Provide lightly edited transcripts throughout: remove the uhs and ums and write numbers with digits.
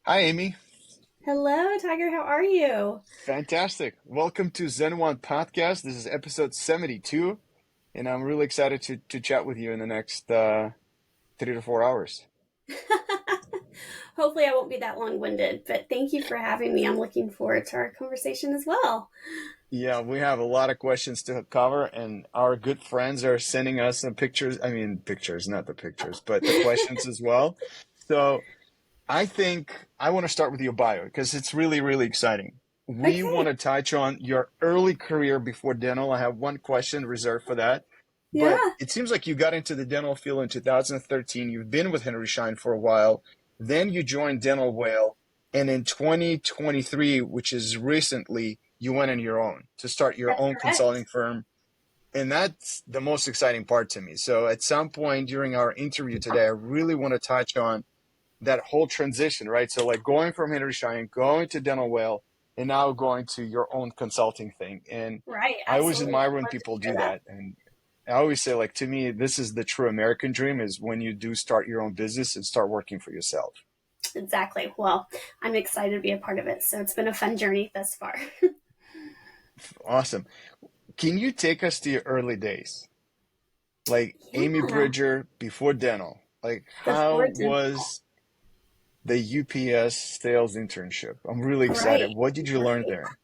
Hi, Amy. Hello, Tiger. How are you? Fantastic. Welcome to Zen One Podcast. This is episode 72, and I'm really excited to chat with you in the next 3 to 4 hours. Hopefully, I won't be that long winded, but thank you for having me. I'm looking forward to our conversation as well. Yeah, we have a lot of questions to cover, and our good friends are sending us some pictures. I mean, pictures, not the pictures, but the questions as well. So I think I want to start with your bio because it's really, really exciting. We want Okay. to touch on your early career before dental. I have one question reserved for that. Yeah. But it seems like you got into the dental field in 2013. You've been with Henry Schein for a while. Then you joined Dental Whale. And in 2023, which is recently, you went on your own to start your That's own correct. consulting firm. And that's the most exciting part to me. So at some point during our interview today, I really want to touch on that whole transition, right? So like going from Henry Schein, going to Dental Whale, and now going to your own consulting thing. And Right. I always Absolutely. admire I'd when love to people share do that. that. And I always say, like, to me, this is the true American dream is when you do start your own business and start working for yourself. Exactly. Well, I'm excited to be a part of it. So it's been a fun journey thus far. Awesome. Can you take us to your early days? Like Amy Yeah. Bridger before dental. Like, how Before dental. was the UPS sales internship? I'm really excited. Right. What did you learn Right. there?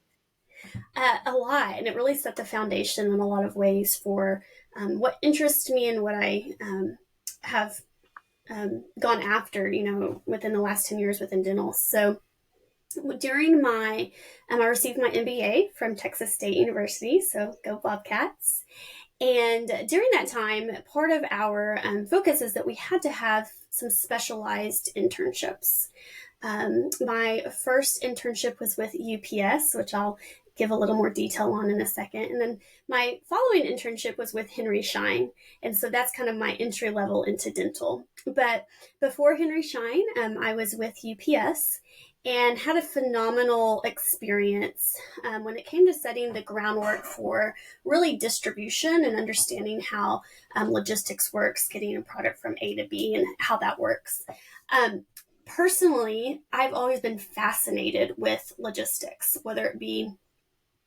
A lot. And it really set the foundation in a lot of ways for what interests me and what I have gone after, within the last 10 years within dental. So during I received my MBA from Texas State University. So go Bobcats. And during that time, part of our focus is that we had to have some specialized internships. My first internship was with UPS, which I'll give a little more detail on in a second. And then my following internship was with Henry Schein. And so that's kind of my entry level into dental. But before Henry Schein, I was with UPS and had a phenomenal experience when it came to setting the groundwork for really distribution and understanding how logistics works, getting a product from A to B and how that works. Um, Personally, I've always been fascinated with logistics, whether it be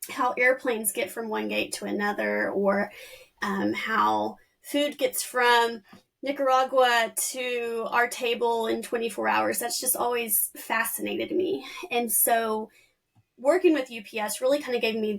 how airplanes get from one gate to another or how food gets from Nicaragua to our table in 24 hours. That's just always fascinated me. And so working with UPS really kind of gave me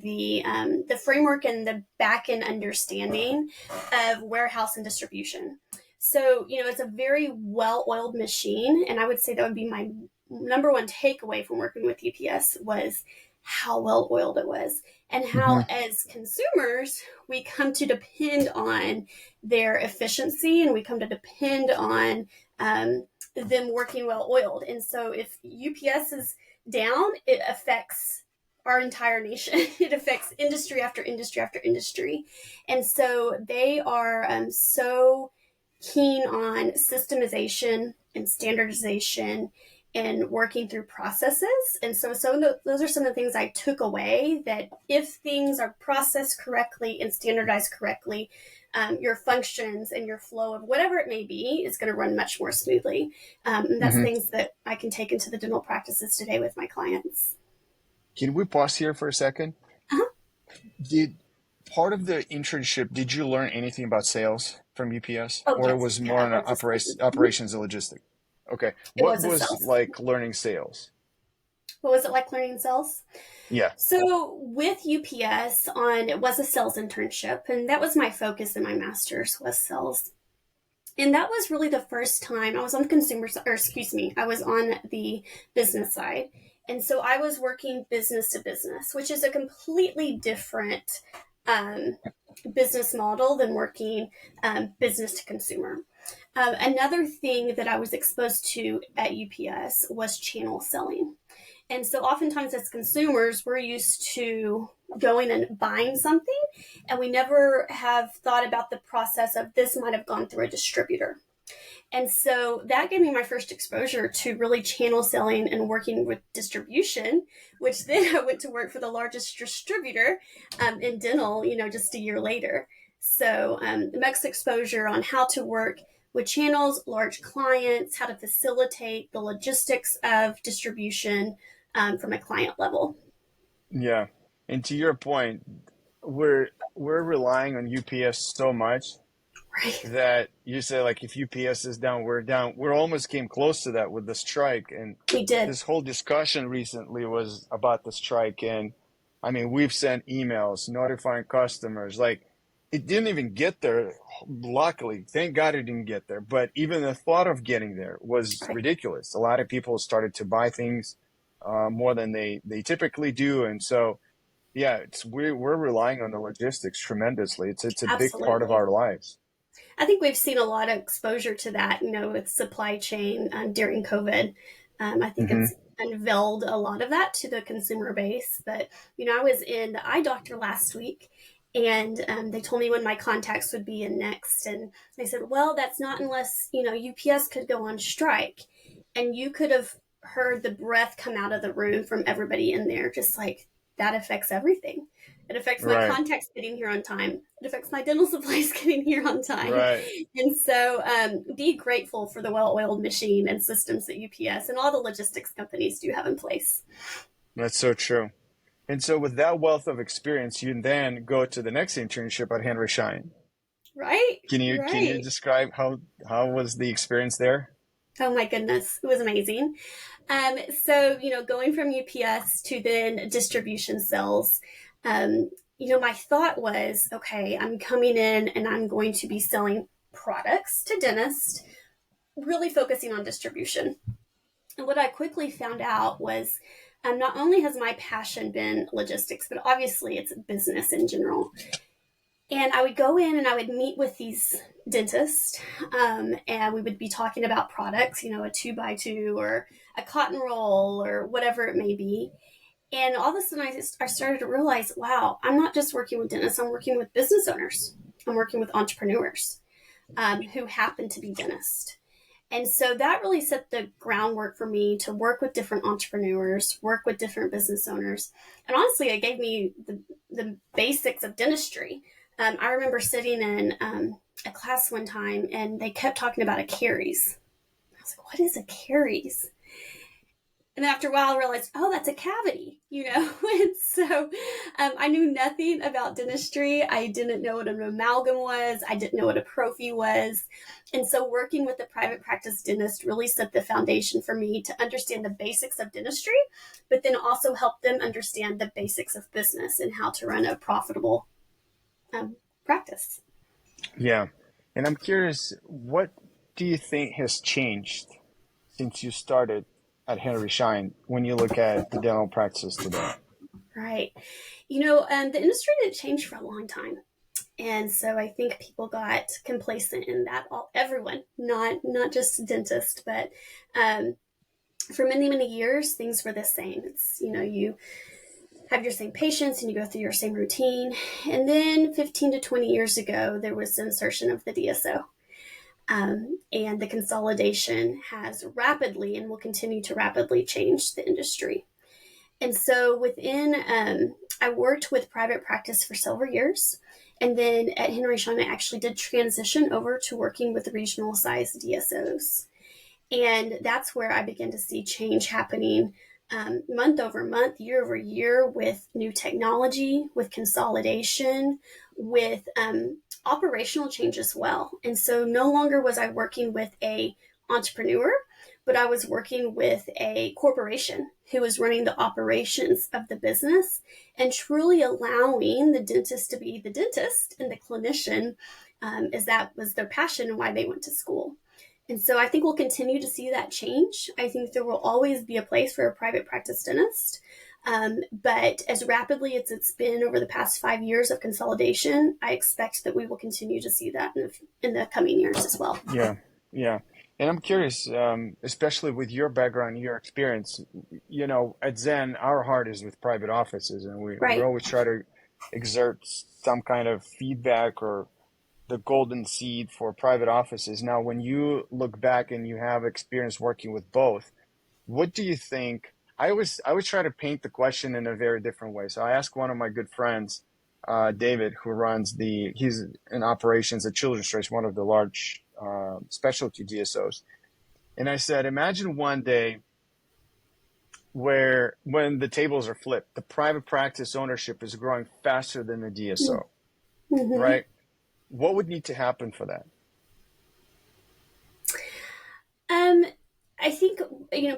the framework and the back end understanding of warehouse and distribution. So it's a very well oiled machine, and I would say that would be my number one takeaway from working with UPS was how well oiled it was, and how Hmm. as consumers we come to depend on their efficiency, and we come to depend on them working well oiled. And so if UPS is down, it affects our entire nation. It affects industry after industry after industry. And so they are so keen on systemization and standardization and working through processes. And so those are some of the things I took away, that if things are processed correctly and standardized correctly, your functions and your flow of whatever it may be is going to run much more smoothly. And that's Hmm. things that I can take into the dental practices today with my clients. Can we pause here for a second? Uh-huh. Did part of the internship, did you learn anything about sales from UPS, Oh, or it yes. was Yeah, more on that was a Mhm. operations and logistics? Okay. It What was a was sales. like learning sales? What was it like learning sales? Yeah. So with UPS on it was a sales internship, and that was my focus in my master's was sales. And that was really the first time I was on the consumer side, or excuse me, I was on the business side. And so I was working business to business, which is a completely different um, business model than working business to consumer. Another thing that I was exposed to at UPS was channel selling. And so oftentimes as consumers, we're used to going and buying something, and we never have thought about the process of this might have gone through a distributor. And so that gave me my first exposure to really channel selling and working with distribution, which then I went to work for the largest distributor in dental, just a year later. So the next exposure on how to work with channels, large clients, how to facilitate the logistics of distribution from a client level. Yeah. And to your point, we're relying on UPS so much Right. that you say like if UPS is down, we're down. We almost came close to that with the strike, and We did. this whole discussion recently was about the strike. And I mean, we've sent emails notifying customers. Like it didn't even get there. Luckily, thank God it didn't get there. But even the thought of getting there was Right. ridiculous. A lot of people started to buy things more than they typically do, and so yeah, we're relying on the logistics tremendously. It's a big part of Absolutely. our lives. I think we've seen a lot of exposure to that, with supply chain during COVID. I think it's Hmm. unveiled a lot of that to the consumer base. But, I was in the eye doctor last week and they told me when my contacts would be in next. And they said, well, that's not unless, UPS could go on strike. And you could have heard the breath come out of the room from everybody in there, just like that affects everything. It affects my Right, contacts getting here on time. It affects my dental supplies getting here on time. right. And so be grateful for the well oiled machine and systems that UPS and all the logistics companies do have in place. That's so true. And so with that wealth of experience, you then go to the next internship at Henry Schein. Right? Can you Right. describe how was the experience there? Oh my goodness. It was amazing. So, going from UPS to then distribution sales, my thought was, okay, I'm coming in and I'm going to be selling products to dentists, really focusing on distribution. And what I quickly found out was not only has my passion been logistics, but obviously it's business in general. And I would go in and I would meet with these dentists, and we would be talking about products, a 2x2 or a cotton roll or whatever it may be. And all of a sudden, I started to realize, wow, I'm not just working with dentists, I'm working with business owners. I'm working with entrepreneurs who happen to be dentists. And so that really set the groundwork for me to work with different entrepreneurs, work with different business owners. And honestly, it gave me the basics of dentistry. I remember sitting in a class one time and they kept talking about a caries. I was like, what is a caries? And after a while, I realized, oh, that's a cavity. And so I knew nothing about dentistry. I didn't know what an amalgam was. I didn't know what a prophy was. And so working with a private practice dentist really set the foundation for me to understand the basics of dentistry, but then also help them understand the basics of business and how to run a profitable practice. Yeah. And I'm curious, what do you think has changed since you started at Henry Schein when you look at the dental practice today? Right. The industry didn't change for a long time. And so I think people got complacent in that. Everyone, not just dentists, but for many many years things were the same. It's you have your same patients and you go through your same routine. And then 15 to 20 years ago, there was the insertion of the DSO. And the consolidation has rapidly and will continue to rapidly change the industry. And so I worked with private practice for several years. And then at Henry Schein, I actually did transition over to working with regional size DSOs. And that's where I began to see change happening month over month, year over year, with new technology, with consolidation, with operational change as well. And so no longer was I working with a entrepreneur, but I was working with a corporation who was running the operations of the business and truly allowing the dentist to be the dentist and the clinician, as that was their passion and why they went to school. And so I think we'll continue to see that change. I think there will always be a place for a private practice dentist. But as rapidly as it's been over the past 5 years of consolidation, I expect that we will continue to see that in the coming years as well. Yeah, yeah. And I'm curious, especially with your background, your experience, at Zen, our heart is with private offices, and we Right. always try to exert some kind of feedback or the golden seed for private offices. Now, when you look back and you have experience working with both, what do you think? I always try to paint the question in a very different way. So I asked one of my good friends, David, who he's in operations at Children's Choice, one of the large specialty DSOs. And I said, imagine one day where when the tables are flipped, the private practice ownership is growing faster than the DSO, Mm-hmm. right? What would need to happen for that? Um, I think,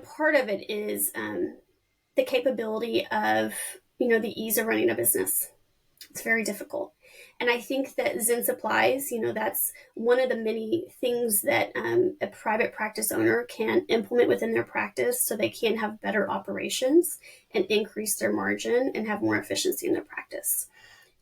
part of it is the capability of, the ease of running a business. It's very difficult. And I think that Zen Supplies, that's one of the many things that a private practice owner can implement within their practice so they can have better operations and increase their margin and have more efficiency in their practice.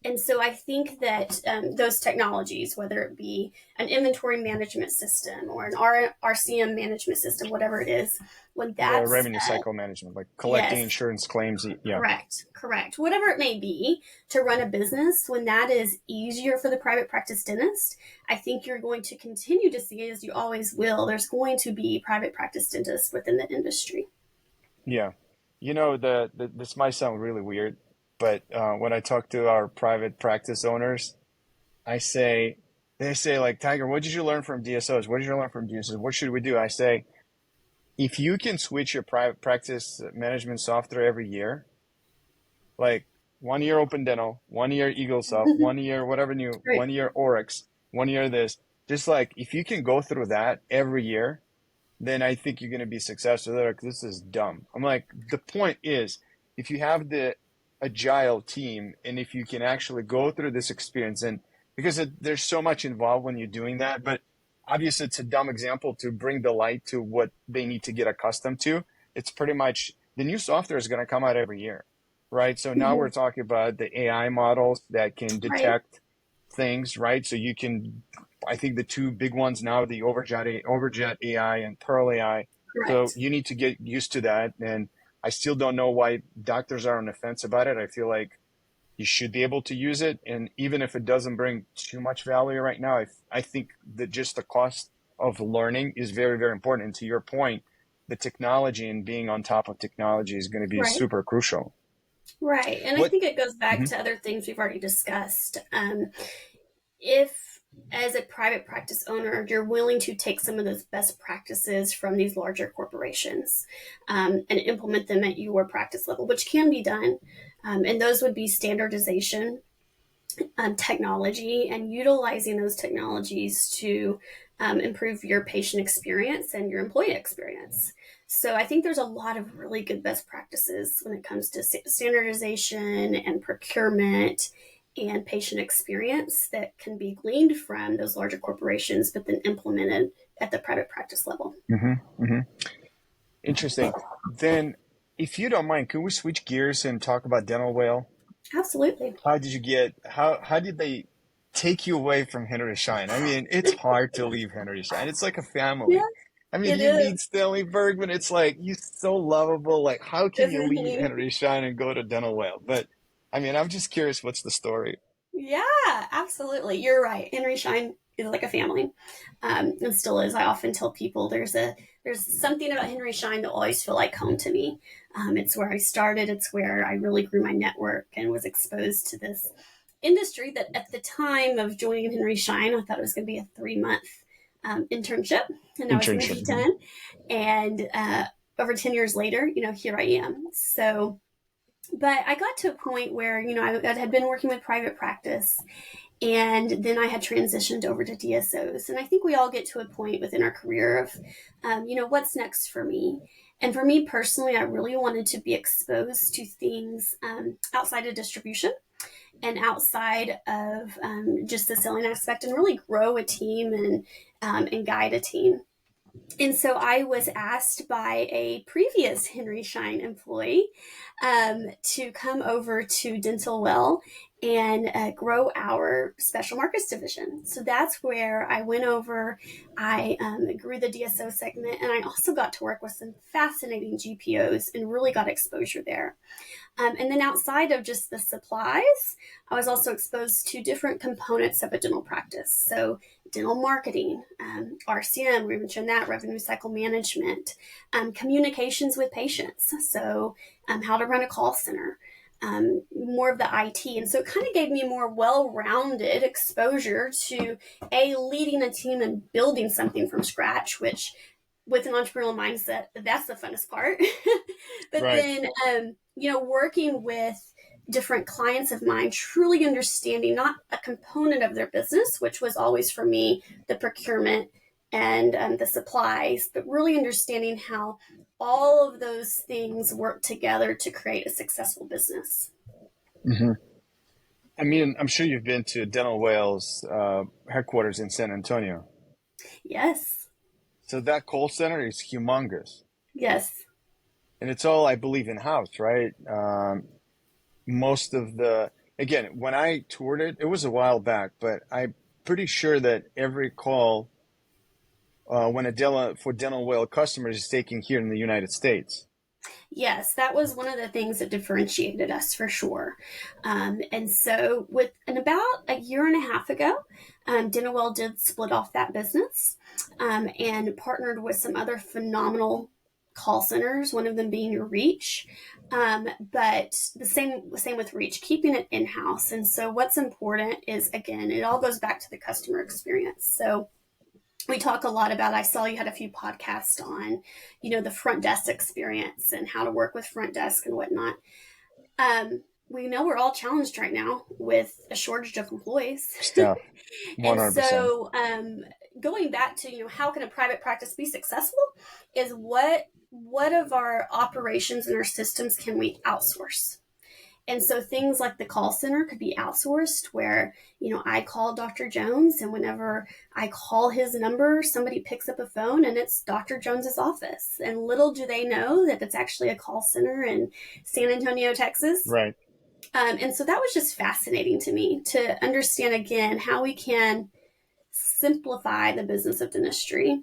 And so I think that those technologies, whether it be an inventory management system or an RCM management system, whatever it is, when The that's, revenue cycle management, like collecting yes, insurance claims. Yeah. correct. Whatever it may be to run a business, when that is easier for the private practice dentist, I think you're going to continue to see, as you always will, there's going to be private practice dentists within the industry. Yeah. This might sound really weird, but when I talk to our private practice owners, they say like, Tiger, what did you learn from DSOs? What did you learn from DSOs? What should we do? I say, if you can switch your private practice management software every year, like 1 year Open Dental, 1 year EagleSoft, 1 year whatever new, Right. 1 year Oryx, 1 year this, just like if you can go through that every year, then I think you're going to be successful. They're like, this is dumb. I'm like, the point is, if you have the agile team and if you can actually go through this experience, and because there's so much involved when you're doing that, but obviously it's a dumb example to bring the light to what they need to get accustomed to. It's pretty much the new software is going to come out every year, right? So now we're Mhm. talking about the AI models that can Right. detect things, right? So you can, I think the two big ones now, the Overjet AI and Pearl AI. So Correct. you need to get used to that. And I still don't know why doctors are on the fence about it. I feel like you should be able to use it. And even if it doesn't bring too much value right now, I think that just the cost of learning is very, very important. And to your point, the technology and being on top of technology is going to be Right. super crucial. Right. And I What? think it goes back Mhm. to other things we've already discussed. If, as a private practice owner, you're willing to take some of those best practices from these larger corporations and implement them at your practice level, which can be done, and those would be standardization, technology, and utilizing those technologies to improve your patient experience and your employee experience. So I think there's a lot of really good best practices when it comes to standardization and procurement and patient experience that can be gleaned from those larger corporations, but then implemented at the private practice level. Mhm. Mhm. Interesting. Then, if you don't mind, could we switch gears and talk about Dental Whale? Absolutely. How did they take you away from Henry Schein? I mean, it's hard to leave Henry Schein. It's like a Yeah, family. I mean, it you is. meet Stanley Bergman, it's like he's so lovable. Like, how can you Isn't leave he? Henry Schein and go to Dental Whale? But I mean, I'm just curious, what's the story? Yeah, absolutely. You're right. Henry Schein is like a family, and still is. I often tell people there's something about Henry Schein that always feel like home to me. It's where I started. It's where I really grew my network and was exposed to this industry that at the time of joining Henry Schein, I thought it was going to be a 3 month internship, and I was going to Internship. be Mhm. done. And over 10 years later, here I am. So but I got to a point where, I had been working with private practice and then I had transitioned over to DSOs. And I think we all get to a point within our career of, what's next for me? And for me personally, I really wanted to be exposed to things outside of distribution and outside of just the selling aspect and really grow a team and guide a team. And so I was asked by a previous Henry Schein employee to come over to Dental Well and grow our special markets division. So that's where I went over. I grew the DSO segment, and I also got to work with some fascinating GPOs and really got exposure there. And then outside of just the supplies, I was also exposed to different components of a dental practice. So, dental marketing, RCM, we mentioned that, revenue cycle management, communications with patients. So, how to run a call center. more of the IT. And so it kind of gave me more well-rounded exposure to leading a team and building something from scratch, which with an entrepreneurial mindset, that's the funnest part. But Right. then, working with different clients of mine, truly understanding not a component of their business, which was always for me the procurement and the supplies, but really understanding how all of those things work together to create a successful business. Hmm. I mean, I'm sure you've been to Dental Wales headquarters in San Antonio. Yes. So that call center is humongous. Yes. And it's all, I believe, in-house, right? Most of again, when I toured it, it was a while back, but I'm pretty sure that every call when for dental whale customers is taken here in the United States. Yes, that was one of the things that differentiated us for sure. And so, about a year and a half ago, Dentalwell did split off that business and partnered with some other phenomenal call centers. One of them being Reach, but the same with Reach, keeping it in house. And so, what's important is, again, it all goes back to the customer experience. So we talk a lot about, I saw you had a few podcasts on, the front desk experience and how to work with front desk and whatnot. We know we're all challenged right now with a shortage of employees. Staff, And 100%. so going back to, how can a private practice be successful is what of our operations and our systems can we outsource? And so things like the call center could be outsourced where, I call Dr. Jones, and whenever I call his number, somebody picks up a phone and it's Dr. Jones's office. And little do they know that it's actually a call center in San Antonio, Texas. Right. And so that was just fascinating to me to understand, again, how we can simplify the business of dentistry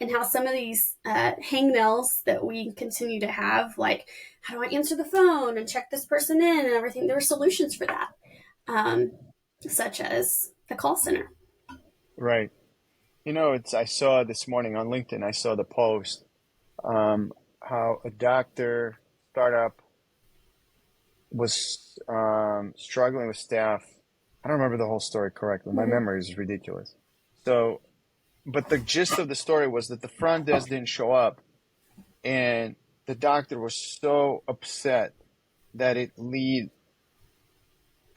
and how some of these hangnails that we continue to have, like how do I answer the phone and check this person in and everything, there are solutions for that, such as a call center. Right. I saw this morning on LinkedIn, I saw the post, how a doctor startup was struggling with staff. I don't remember the whole story correctly. My memory is ridiculous. So, but the gist of the story was that the front desk didn't show up, and the doctor was so upset that I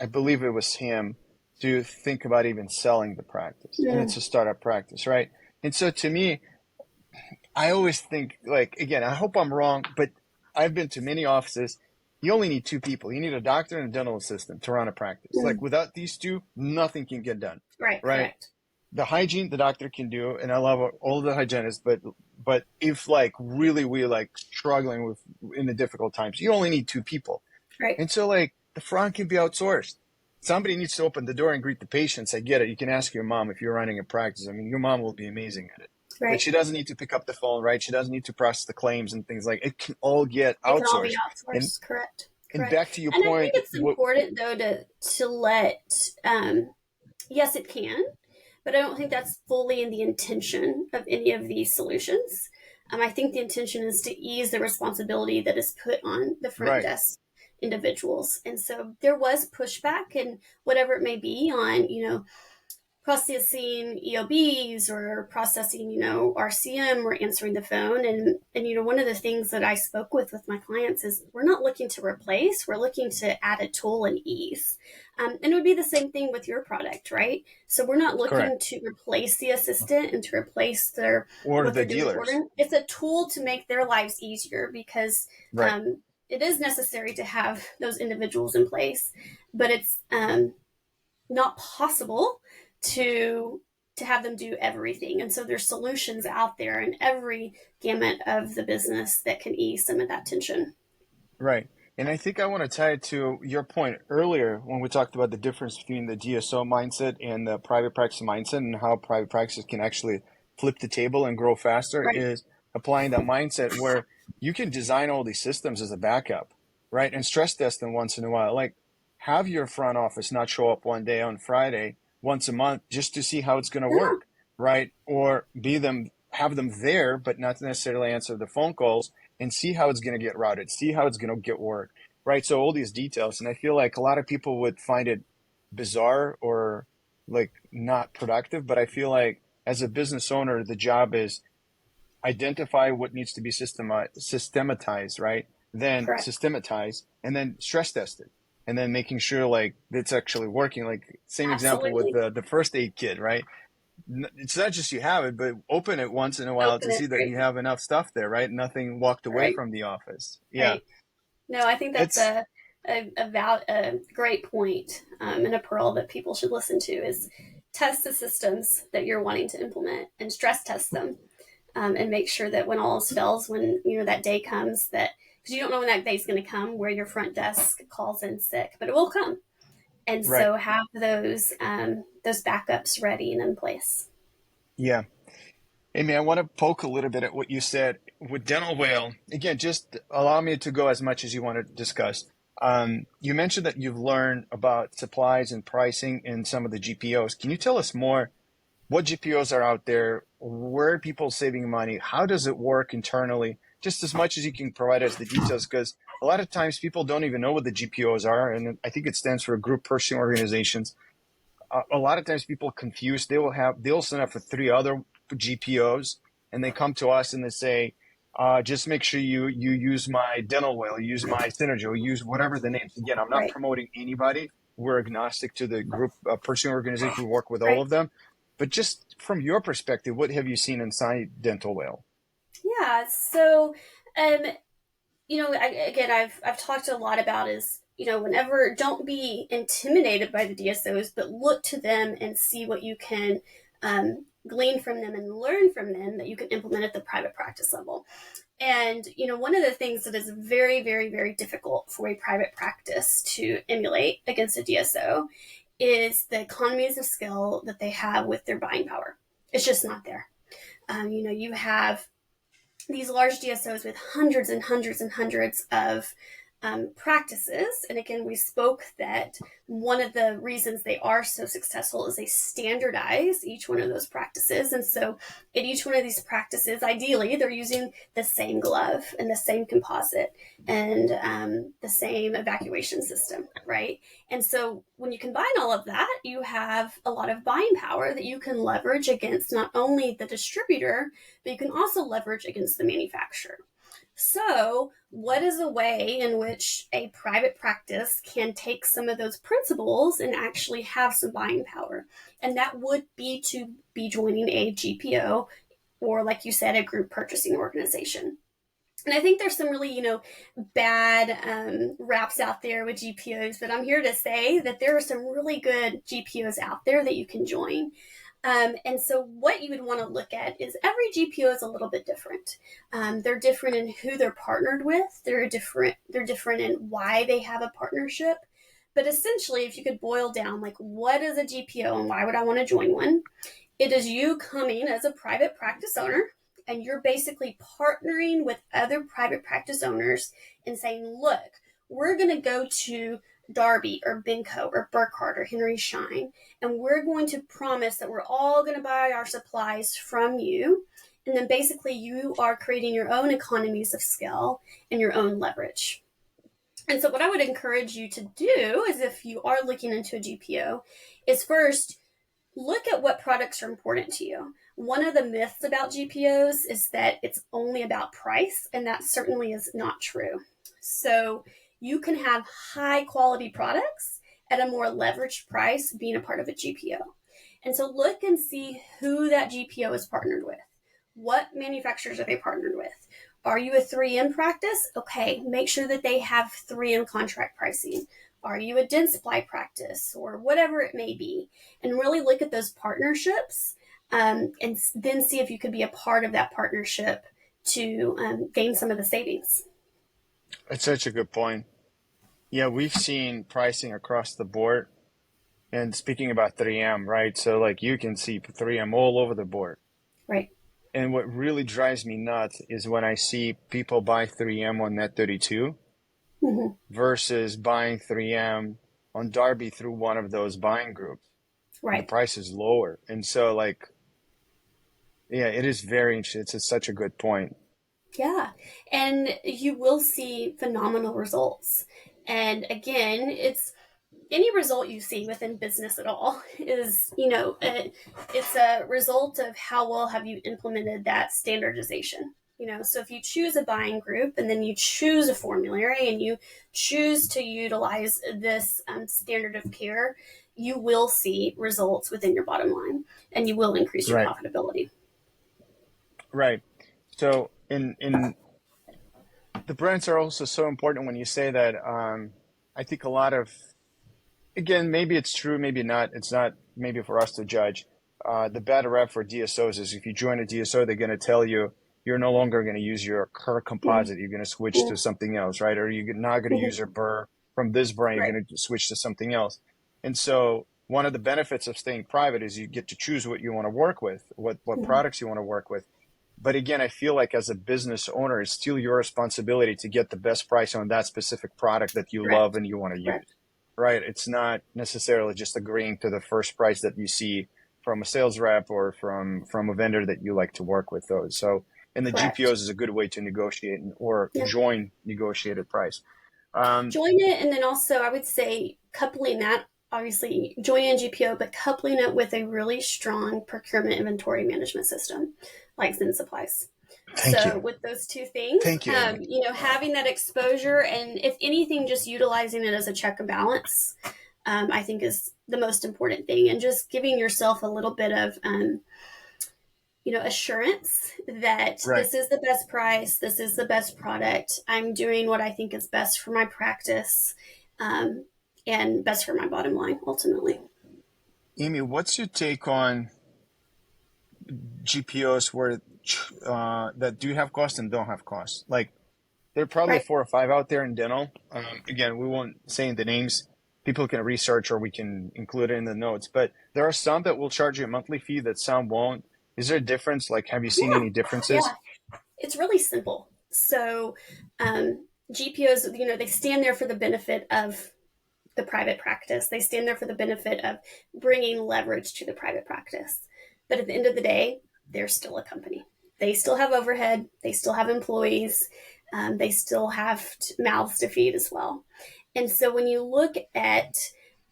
believe it was him, to think about even selling the practice. Yeah. And it's a startup practice, right? And so to me, I always think, like, again, I hope I'm wrong, but I've been to many offices. You only need two people. You need a doctor and a dental assistant to run a practice. Like without these two, nothing can get done. Right. Correct. The hygiene the doctor can do, and I love all the hygienists, but if like really we like struggling with in the difficult times, you only need two people. Right. And so like the front can be outsourced. Somebody needs to open the door and greet the patients. I get it. You can ask your mom if you're running a practice. I mean, your mom will be amazing at it. Right. But she doesn't need to pick up the phone, right? She doesn't need to process the claims and things like it. It can all get outsourced. It can all be outsourced. Correct. And back to your point. And I think it's important though to let, yes, it can, but I don't think that's fully in the intention of any of these solutions. I think the intention is to ease the responsibility that is put on the front desk individuals. And so there was pushback and whatever it may be on, processing EOBs or processing, RCM or answering the phone. And one of the things that I spoke with my clients is we're not looking to replace, we're looking to add a tool and ease. And it would be the same thing with your product, right? So we're not looking to replace the assistant and to replace their or the dealers. It's a tool to make their lives easier because it is necessary to have those individuals in place, but it's not possible to have them do everything. And so there's solutions out there in every gamut of the business that can ease some of that tension. Right. And I think I want to tie it to your point earlier when we talked about the difference between the DSO mindset and the private practice mindset and how private practices can actually flip the table and grow faster is applying that mindset where you can design all these systems as a backup, right? And stress test them once in a while. Like have your front office not show up one day on Friday, once a month, just to see how it's going to work, right? Or have them there, but not necessarily answer the phone calls and see how it's going to get routed, see how it's going to get work. right? So all these details, and I feel like a lot of people would find it bizarre or like not productive, but I feel like as a business owner, the job is identify what needs to be systematized, right? Then Correct. systematize and then stress test it. And then making sure like it's actually working. Like same example with Absolutely. the first aid kit, right? It's not just you have it, but open it once in a while Open to it. see that Right. you have enough stuff there, right? Nothing walked away Right. from the office. Yeah. Right. No, I think that's It's a great point, and a pearl that people should listen to is test the systems that you're wanting to implement and stress test them, and make sure that when all else fails, when that day comes, that because you don't know when that day's going to come where your front desk calls in sick, but it will come, and right. so have those backups ready and in place. Yeah. Amy, I want to poke a little bit at what you said with dental whale. Again, just allow me to go as much as you want to discuss. You mentioned that you've learned about supplies and pricing in some of the GPOs. Can you tell us more? What GPOs are out there? Where are people saving money? How does it work internally? Just as much as you can provide us the details, because a lot of times people don't even know what the GPOs are, and I think it stands for Group Purchasing Organizations. A lot of times people confuse. They'll sign up for three other GPOs, and they come to us and they say, just make sure you use my dental whale, use my synergy, or use whatever the names. Again, I'm not Right. promoting anybody. We're agnostic to the group purchasing organization. We work with all Right. of them. But just from your perspective, what have you seen inside dental whale? Yeah. So, um, again, I've talked a lot about is whenever don't be intimidated by the DSOs, but look to them and see what you can glean from them and learn from them that you can implement at the private practice level. And one of the things that is very, very, very difficult for a private practice to emulate against a DSO is the economies of scale that they have with their buying power. It's just not there. You have these large DSOs with hundreds and hundreds and hundreds of practices. And again, we spoke that one of the reasons they are so successful is they standardize each one of those practices. And so, in each one of these practices, ideally, they're using the same glove and the same composite and the same evacuation system, right? And so, when you combine all of that, you have a lot of buying power that you can leverage against not only the distributor, but you can also leverage against the manufacturer. So, what is a way in which a private practice can take some of those principles and actually have some buying power? And that would be to be joining a GPO or, like you said, a group purchasing organization. And I think there's some really, bad raps out there with GPOs, but I'm here to say that there are some really good GPOs out there that you can join. And so, what you would want to look at is every GPO is a little bit different. They're different in who they're partnered with. They're different. They're different in why they have a partnership. But essentially, if you could boil down, like, what is a GPO and why would I want to join one? It is you coming as a private practice owner, and you're basically partnering with other private practice owners and saying, look, we're going to go to Darby or Benco or Burkhardt or Henry Schein, and we're going to promise that we're all going to buy our supplies from you. And then basically you are creating your own economies of scale and your own leverage. And so what I would encourage you to do is if you are looking into a GPO is first look at what products are important to you. One of the myths about GPOs is that it's only about price, and that certainly is not true. So you can have high quality products at a more leveraged price being a part of a GPO. And so look and see who that GPO is partnered with. What manufacturers are they partnered with? Are you a 3M practice? Okay, make sure that they have 3M contract pricing. Are you a Dentsply practice or whatever it may be? And really look at those partnerships and then see if you could be a part of that partnership to gain some of the savings. That's such a good point. Yeah, we've seen pricing across the board. And speaking about 3M, right? So like you can see 3M all over the board. Right. And what really drives me nuts is when I see people buy 3M on Net32 Mm-hmm. versus buying 3M on Darby through one of those buying groups. And the Right. price is lower. And so like, yeah, it is very interesting. It's such a good point. Yeah. And you will see phenomenal results. And again, it's any result you see within business at all is, it's a result of how well have you implemented that standardization. So if you choose a buying group and then you choose a formulary and you choose to utilize this standard of care, you will see results within your bottom line and you will increase your Right. profitability. Right. So in the brands are also so important when you say that. I think a lot of, again, maybe it's true, maybe not. It's not maybe for us to judge. The bad rep for DSOs is if you join a DSO, they're going to tell you you're no longer going to use your current composite. You're going to switch to something else, right? Or you're not going to use your burr from this brand. You're Right. going to switch to something else. And so one of the benefits of staying private is you get to choose what you want to work with, what products you want to work with. But again, I feel like as a business owner, it's still your responsibility to get the best price on that specific product that you love Correct. and you want to use, Correct. right? It's not necessarily just agreeing to the first price that you see from a sales rep or from a vendor that you like to work with those. So, and the Correct. GPOs is a good way to negotiate or Yeah. join negotiated price. Join it, and then also I would say coupling that, obviously joining GPO, but coupling it with a really strong procurement inventory management system like Zen Supplies. Thank So you. with those two things, Thank you, Amy. having that exposure and if anything, just utilizing it as a check and balance, I think is the most important thing, and just giving yourself a little bit of assurance that Right. this is the best price, this is the best product, I'm doing what I think is best for my practice, and best for my bottom line ultimately. Amy, what's your take on GPOs where that do have costs and don't have costs? Like there are probably Right. 4 or 5 out there in dental. Again, we won't say the names. People can research or we can include it in the notes. But there are some that will charge you a monthly fee that some won't. Is there a difference? Like, have you seen Yeah. any differences? Yeah. It's really simple. So, GPOs, they stand there for the benefit of the private practice. They stand there for the benefit of bringing leverage to the private practice. But at the end of the day, they're still a company. They still have overhead. They still have employees. They still have mouths to feed as well. And so when you look at,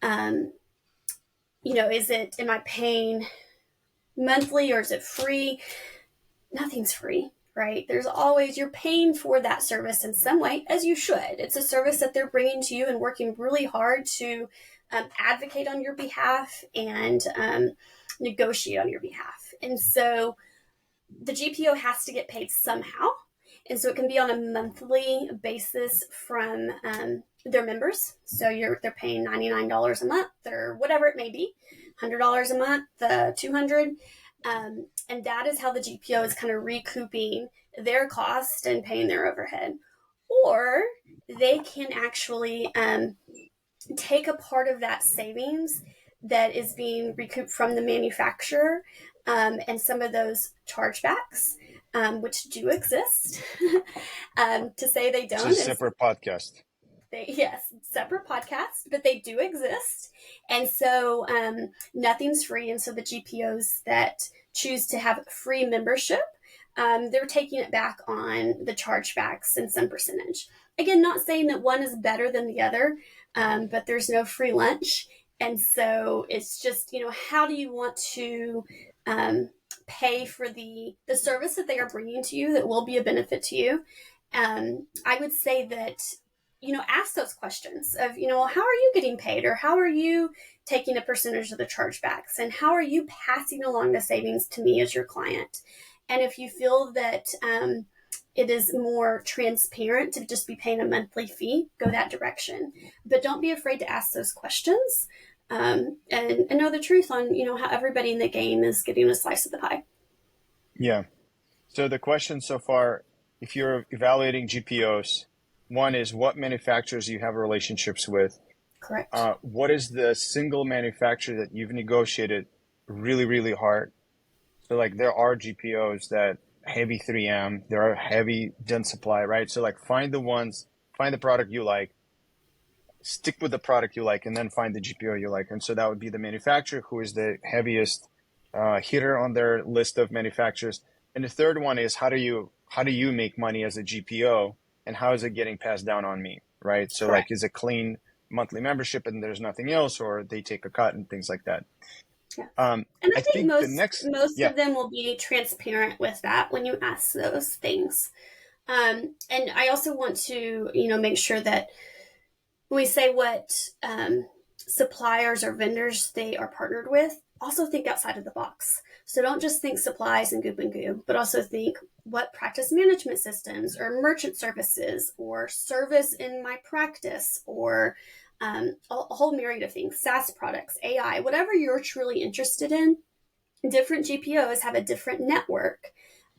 am I paying monthly or is it free? Nothing's free, right? There's always, you're paying for that service in some way, as you should. It's a service that they're bringing to you and working really hard to advocate on your behalf and negotiate on your behalf. And so the GPO has to get paid somehow. And so it can be on a monthly basis from their members. So they're paying $99 a month or whatever it may be, $100 a month, $200. And that is how the GPO is kind of recouping their cost and paying their overhead. Or they can actually take a part of that savings that is being recouped from the manufacturer and some of those chargebacks, which do exist. To say they It's don't a is separate podcast. yes, separate podcasts, but they do exist. And so nothing's free. And so the GPOs that choose to have free membership, they're taking it back on the chargebacks in some percentage. Again, not saying that one is better than the other, but there's no free lunch. And so it's just, how do you want to pay for the service that they are bringing to you that will be a benefit to you? I would say that, ask those questions of, how are you getting paid, or how are you taking a percentage of the chargebacks, and how are you passing along the savings to me as your client? And if you feel that it is more transparent to just be paying a monthly fee, go that direction. But don't be afraid to ask those questions and know the truth on, how everybody in the game is getting a slice of the pie. Yeah. So the question so far, if you're evaluating GPOs, one is what manufacturers you have relationships with. Correct. What is the single manufacturer that you've negotiated really, really hard? So like there are GPOs that heavy 3M, there are heavy Dent Supply, right? So like find the product you like, stick with the product you like, and then find the GPO you like. And so that would be the manufacturer who is the heaviest hitter on their list of manufacturers. And the third one is how do you make money as a GPO, and how is it getting passed down on me, right? So like, Correct. is a clean monthly membership and there's nothing else, or they take a cut and things like that. Yeah. Um, And I I think think the most next, most yeah, of them will be transparent with that when you ask those things. And I also want to, make sure that when we say what suppliers or vendors they are partnered with, also think outside of the box. So don't just think supplies and goop and goo, but also think what practice management systems or merchant services or service in my practice or a whole myriad of things, SaaS products, AI, whatever you're truly interested in. Different GPOs have a different network.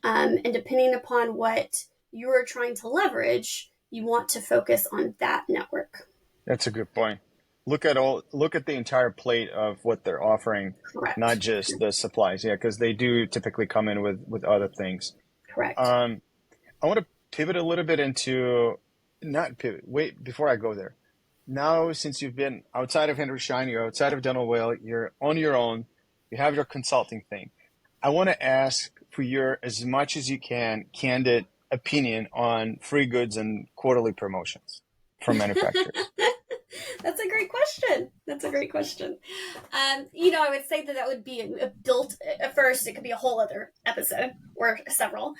And depending upon what you're trying to leverage, you want to focus on that network. that's a good point. Look at the entire plate of what they're offering, not Correct. just the supplies. Yeah, because they do typically come in with other things. Correct. Um, I want to pivot a little bit into, not pivot, wait, before I go there. Now, since you've been outside of Henry Schein, you're outside of Dental Whale, you're on your own, you have your consulting thing. I want to ask for your, as much as you can, candid opinion on free goods and quarterly promotions from manufacturers. That's a great question. That's a great question. I would say that would be built at first. It could be a whole other episode or several.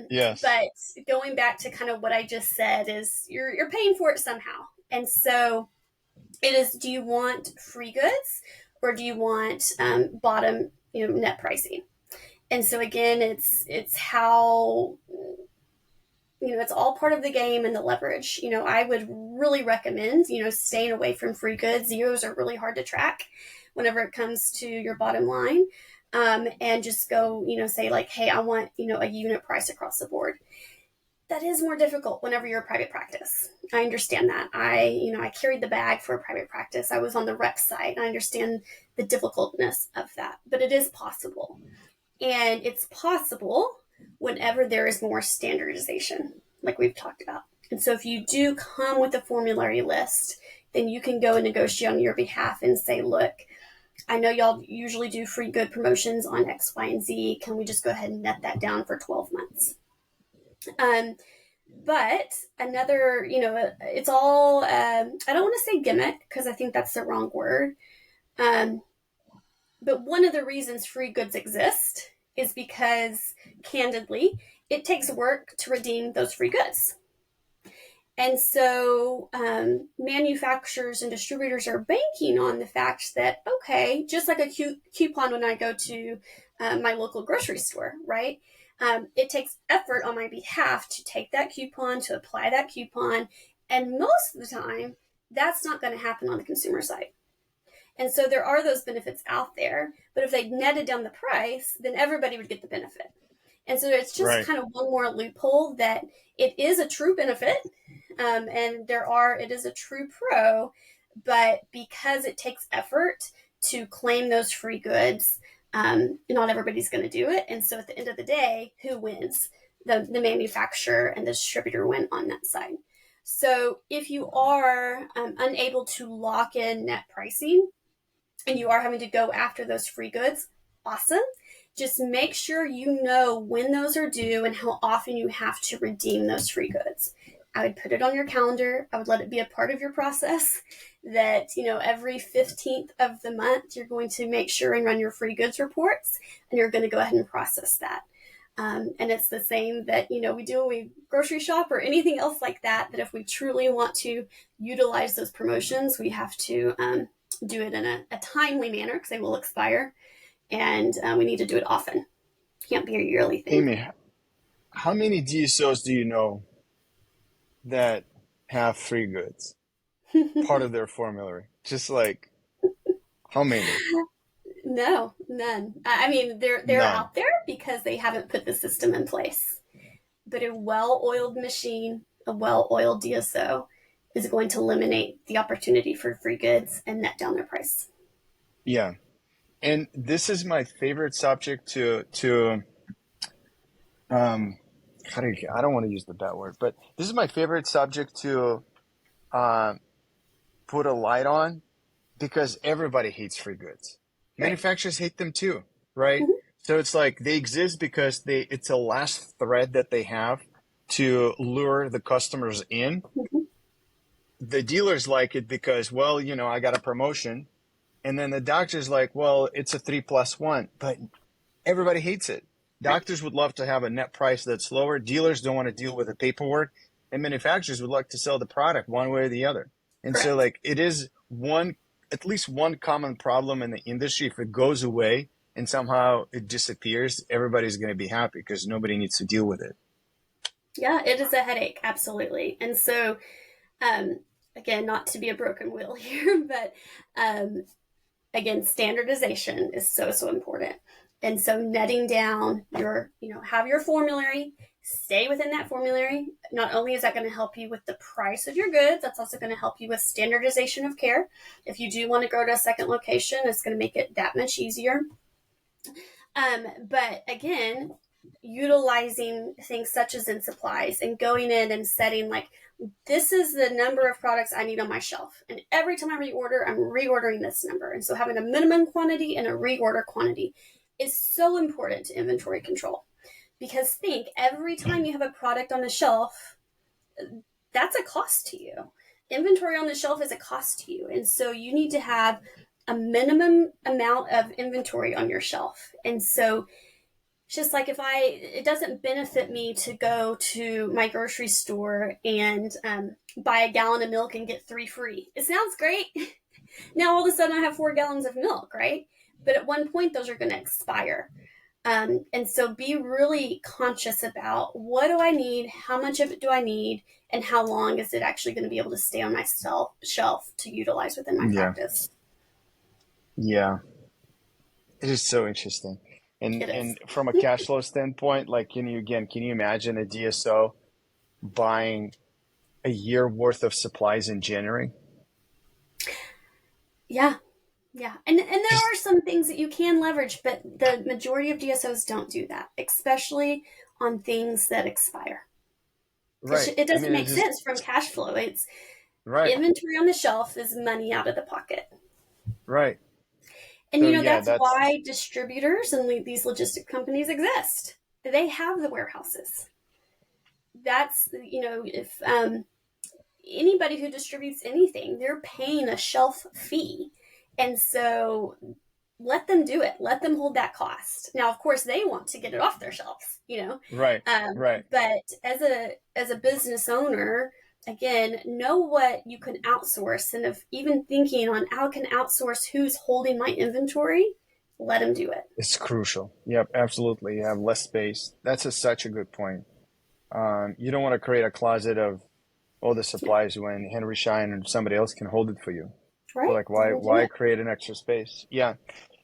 Yes. But going back to kind of what I just said is you're paying for it somehow, and so it is. Do you want free goods or do you want bottom net pricing? And so again, it's how it's all part of the game and the leverage. I would really recommend, staying away from free goods. Zeros are really hard to track whenever it comes to your bottom line. And just go, say like, hey, I want, a unit price across the board. That is more difficult whenever you're a private practice. I understand that. I carried the bag for a private practice. I was on the rep side. I understand the difficultness of that, but it is possible. And it's possible whenever there is more standardization, like we've talked about. And so if you do come with a formulary list, then you can go and negotiate on your behalf and say, look, I know y'all usually do free good promotions on X, Y, and Z. Can we just go ahead and net that down for 12 months? But another, it's all, I don't want to say gimmick because I think that's the wrong word. But one of the reasons free goods exist is because, candidly, it takes work to redeem those free goods. And so manufacturers and distributors are banking on the fact that, okay, just like a coupon when I go to my local grocery store, right? It takes effort on my behalf to take that coupon, to apply that coupon. And most of the time, that's not going to happen on the consumer side. And so there are those benefits out there, but if they netted down the price, then everybody would get the benefit. And so it's just Right. kind of one more loophole that it is a true benefit, and it is a true pro, but because it takes effort to claim those free goods, not everybody's going to do it. And so at the end of the day, who wins? The manufacturer and the distributor win on that side. So if you are unable to lock in net pricing, and you are having to go after those free goods, awesome. Just make sure you know when those are due and how often you have to redeem those free goods. I would put it on your calendar. I would let it be a part of your process that, every 15th of the month, you're going to make sure and run your free goods reports, and you're going to go ahead and process that. And it's the same that, we do when we grocery shop or anything else like that, that if we truly want to utilize those promotions, we have to do it in a timely manner because they will expire, and we need to do it often. Can't be a yearly thing. Amy, how many DSOs do you know that have free goods part of their formulary? Just like, how many? No, none. I mean, they're None. out there because they haven't put the system in place. But a well-oiled machine, a well-oiled DSO, is going to eliminate the opportunity for free goods and net down their price. Yeah. And this is my favorite subject to I don't want to use the bad word, but this is my favorite subject to uh, put a light on because everybody hates free goods. Right. Manufacturers hate them too, right? Mm-hmm. So it's like they exist because it's a last thread that they have to lure the customers in. Mm-hmm. the dealers like it because, well, I got a promotion. And then the doctor's like, well, it's a 3+1, but everybody hates it. Right. Doctors would love to have a net price that's lower. Dealers don't want to deal with the paperwork, and manufacturers would like to sell the product one way or the other. And so, Correct. like, it is at least one common problem in the industry. If it goes away and somehow it disappears, everybody's going to be happy because nobody needs to deal with it. Yeah, it is a headache, absolutely. And so, um, again, not to be a broken wheel here, but again, standardization is so, so important. And so netting down have your formulary, stay within that formulary. Not only is that going to help you with the price of your goods, that's also going to help you with standardization of care. If you do want to go to a second location, it's going to make it that much easier. But again, utilizing things such as in supplies and going in and setting like, this is the number of products I need on my shelf. And every time I reorder, I'm reordering this number. And so having a minimum quantity and a reorder quantity is so important to inventory control. Because think, every time you have a product on the shelf, that's a cost to you. Inventory on the shelf is a cost to you. And so you need to have a minimum amount of inventory on your shelf. And so it's just like it doesn't benefit me to go to my grocery store and buy a gallon of milk and get 3 free. It sounds great. Now all of a sudden I have 4 gallons of milk, right? But at one point those are going to expire. And so be really conscious about, what do I need? How much of it do I need? And how long is it actually going to be able to stay on my shelf to utilize within my Yeah. practice? Yeah. It is so interesting. It is. And from a cash flow standpoint, like, can you imagine a DSO buying a year worth of supplies in January? Yeah. Yeah. And there Just are some things that you can leverage, but the majority of DSOs don't do that, especially on things that expire. right. It I doesn't mean, make sense from cash flow. It's right, inventory on the shelf is money out of the pocket. right. And So yeah, that's that's why distributors and these logistic companies exist. They have the warehouses. That's, if anybody who distributes anything, they're paying a shelf fee. And so let them do it. Let them hold that cost. Now, of course, they want to get it off their shelves. right, right. But as a business owner, again, know what you can outsource, and if even thinking on how I can outsource who's holding my inventory, let them do it. It's crucial. Yep, absolutely. You have less space. That's such a good point. You don't want to create a closet of all the supplies when Henry Schein and somebody else can hold it for you. So Right? like, Let them do why it. create an extra space? Yeah.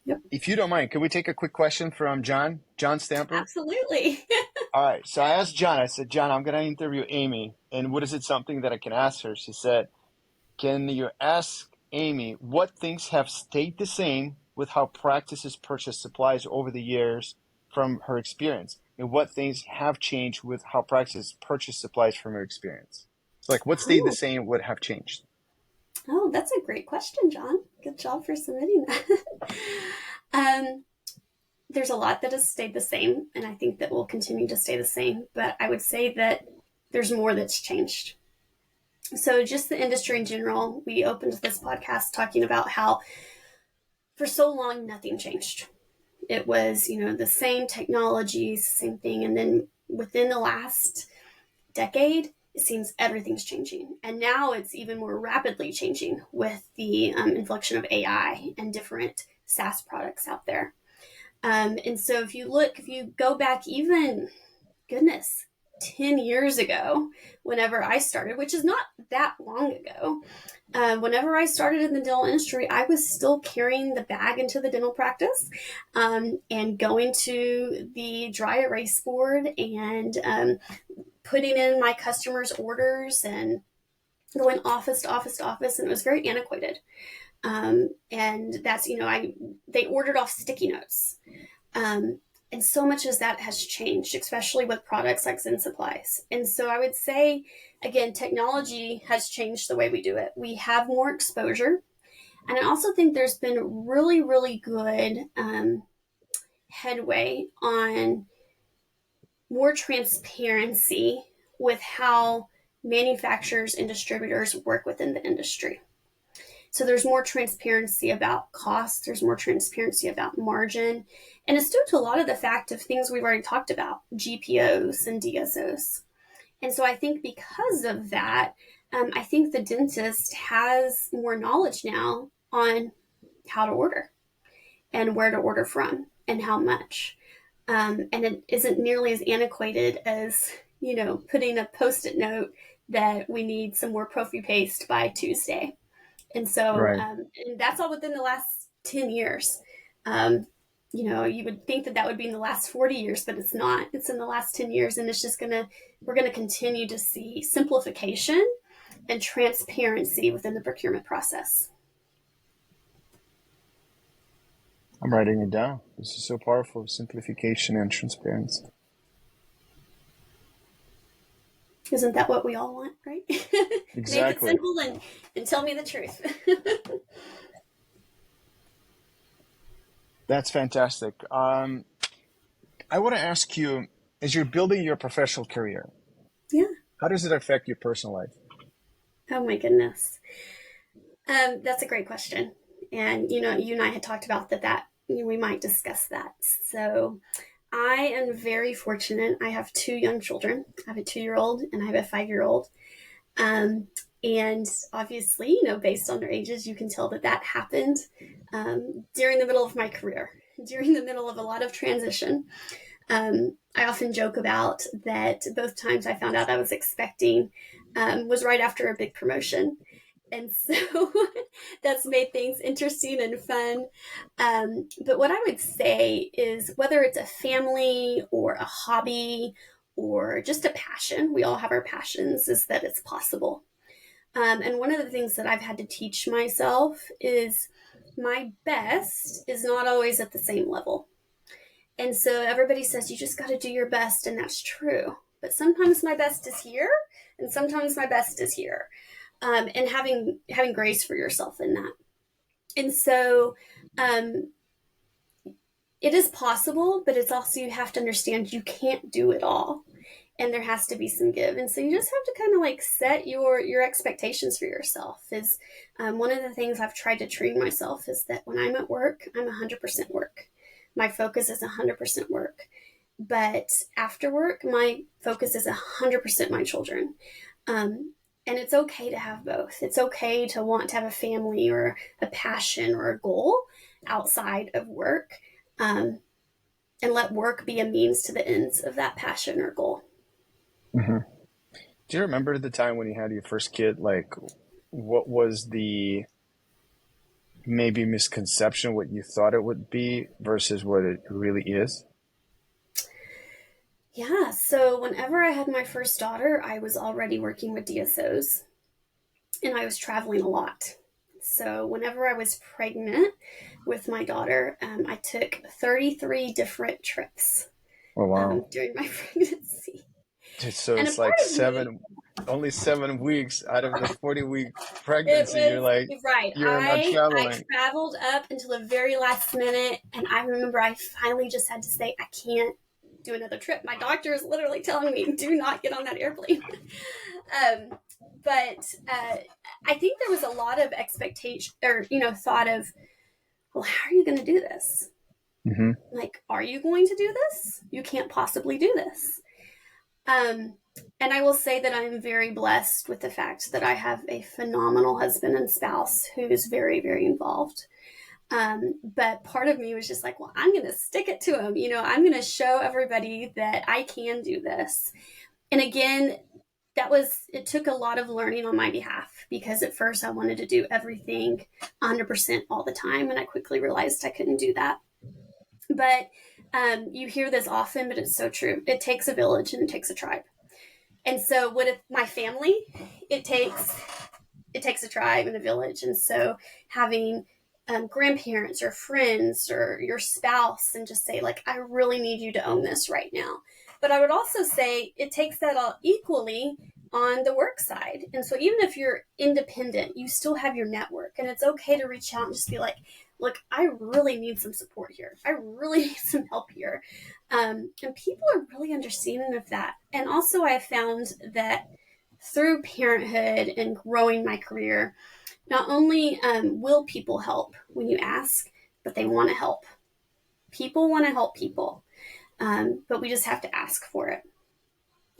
Yep. If you don't mind, can we take a quick question from John Stamper? Absolutely. All right. So I asked John, I said, John, I'm going to interview Amy. And what is it something that I can ask her? She said, can you ask Amy what things have stayed the same with how practices purchase supplies over the years from her experience? And what things have changed with how practices purchase supplies from her experience? So like, what stayed the Oh, same, what have changed? that's a great question, John. Good job for submitting that. um, there's a lot that has stayed the same, and I think that will continue to stay the same. But I would say that there's more that's changed. So, just the industry in general, we opened this podcast talking about how for so long nothing changed. It was, the same technologies, same thing. And then within the last decade, it seems everything's changing. And now it's even more rapidly changing with the inflection of AI and different SaaS products out there. And so if you go back even, goodness, 10 years ago, whenever I started, which is not that long ago, whenever I started in the dental industry, I was still carrying the bag into the dental practice and going to the dry erase board and putting in my customers' orders and going office to office to office. And it was very antiquated. And that's, they ordered off sticky notes. And so much as that has changed, especially with products like Zen Supplies. And so I would say, again, technology has changed the way we do it. We have more exposure. And I also think there's been really, really good headway on more transparency with how manufacturers and distributors work within the industry. So there's more transparency about costs, there's more transparency about margin, and it's due to a lot of the fact of things we've already talked about, GPOs and DSOs. And so I think because of that, I think the dentist has more knowledge now on how to order and where to order from and how much. And it isn't nearly as antiquated as, putting a post-it note that we need some more Profi paste by Tuesday. And so, Right. and that's all within the last 10 years. You would think that would be in the last 40 years, but it's not. It's in the last 10 years. And it's just we're going to continue to see simplification and transparency within the procurement process. I'm writing it down. This is so powerful. Simplification and transparency. Isn't that what we all want, right? Exactly. Make it simple and tell me the truth. That's fantastic. I want to ask you, as you're building your professional career, Yeah. how does it affect your personal life? Oh my goodness. That's a great question. And, you and I had talked about that we might discuss that. So I am very fortunate. I have 2 young children. I have a 2-year-old and I have a 5-year-old. And obviously, based on their ages, you can tell that happened during the middle of my career, during the middle of a lot of transition. I often joke about that both times I found out I was expecting was right after a big promotion. And so that's made things interesting and fun. But what I would say is whether it's a family or a hobby or just a passion, we all have our passions, is that it's possible. And one of the things that I've had to teach myself is my best is not always at the same level. And so everybody says you just got to do your best, and that's true. But sometimes my best is here, and sometimes my best is here. And having grace for yourself in that. And so it is possible, but it's also, you have to understand you can't do it all. And there has to be some give. And so you just have to kind of set your expectations for yourself. Is one of the things I've tried to train myself is that when I'm at work, I'm 100% work. My focus is 100% work. But after work, my focus is 100% my children. And it's okay to have both. It's okay to want to have a family or a passion or a goal outside of work, and let work be a means to the ends of that passion or goal. Mm-hmm. Do you remember the time when you had your first kid? What was the maybe misconception, what you thought it would be versus what it really is? Yeah, so whenever I had my first daughter, I was already working with DSOs and I was traveling a lot. So whenever I was pregnant with my daughter, I took 33 different trips during my pregnancy. So and it's only 7 weeks out of the 40-week pregnancy. You're right. You're not traveling. I traveled up until the very last minute, and I remember I finally just had to say, I can't do another trip. My doctor is literally telling me, do not get on that airplane. But I think there was a lot of expectation or, thought of, well, how are you going to do this? Mm-hmm. Are you going to do this? You can't possibly do this. And I will say that I'm very blessed with the fact that I have a phenomenal husband and spouse who's very, very involved. But part of me was just well, I'm going to stick it to him. I'm going to show everybody that I can do this. And again, it took a lot of learning on my behalf, because at first I wanted to do everything 100% all the time. And I quickly realized I couldn't do that. But you hear this often, but it's so true. It takes a village and it takes a tribe. And so with my family, it takes a tribe and a village. And so having grandparents or friends or your spouse and just say, I really need you to own this right now. But I would also say it takes that all equally on the work side. And so even if you're independent, you still have your network, and it's okay to reach out and just be look, I really need some support here. I really need some help here. And people are really understanding of that. And also I have found that through parenthood and growing my career, not only will people help when you ask, but they want to help. People want to help people, but we just have to ask for it.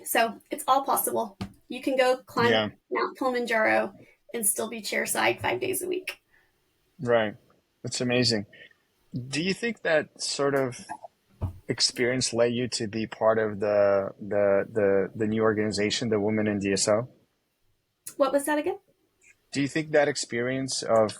So it's all possible. You can go climb Yeah. Mount Kilimanjaro and still be chairside 5 days a week. Right. That's amazing. Do you think that sort of experience led you to be part of the new organization, the Women in DSO? What was that again? Do you think that experience of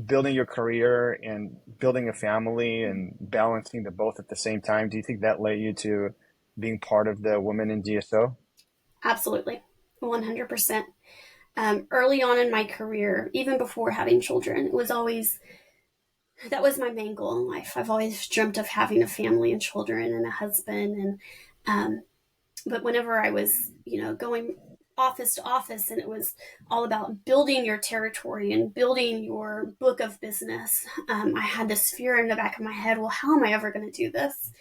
building your career and building a family and balancing the both at the same time, do you think that led you to being part of the Women in DSO? Absolutely. 100%. Early on in my career, even before having children, that was my main goal in life. I've always dreamt of having a family and children and a husband. But whenever I was, going office to office, and it was all about building your territory and building your book of business, I had this fear in the back of my head. Well, how am I ever going to do this?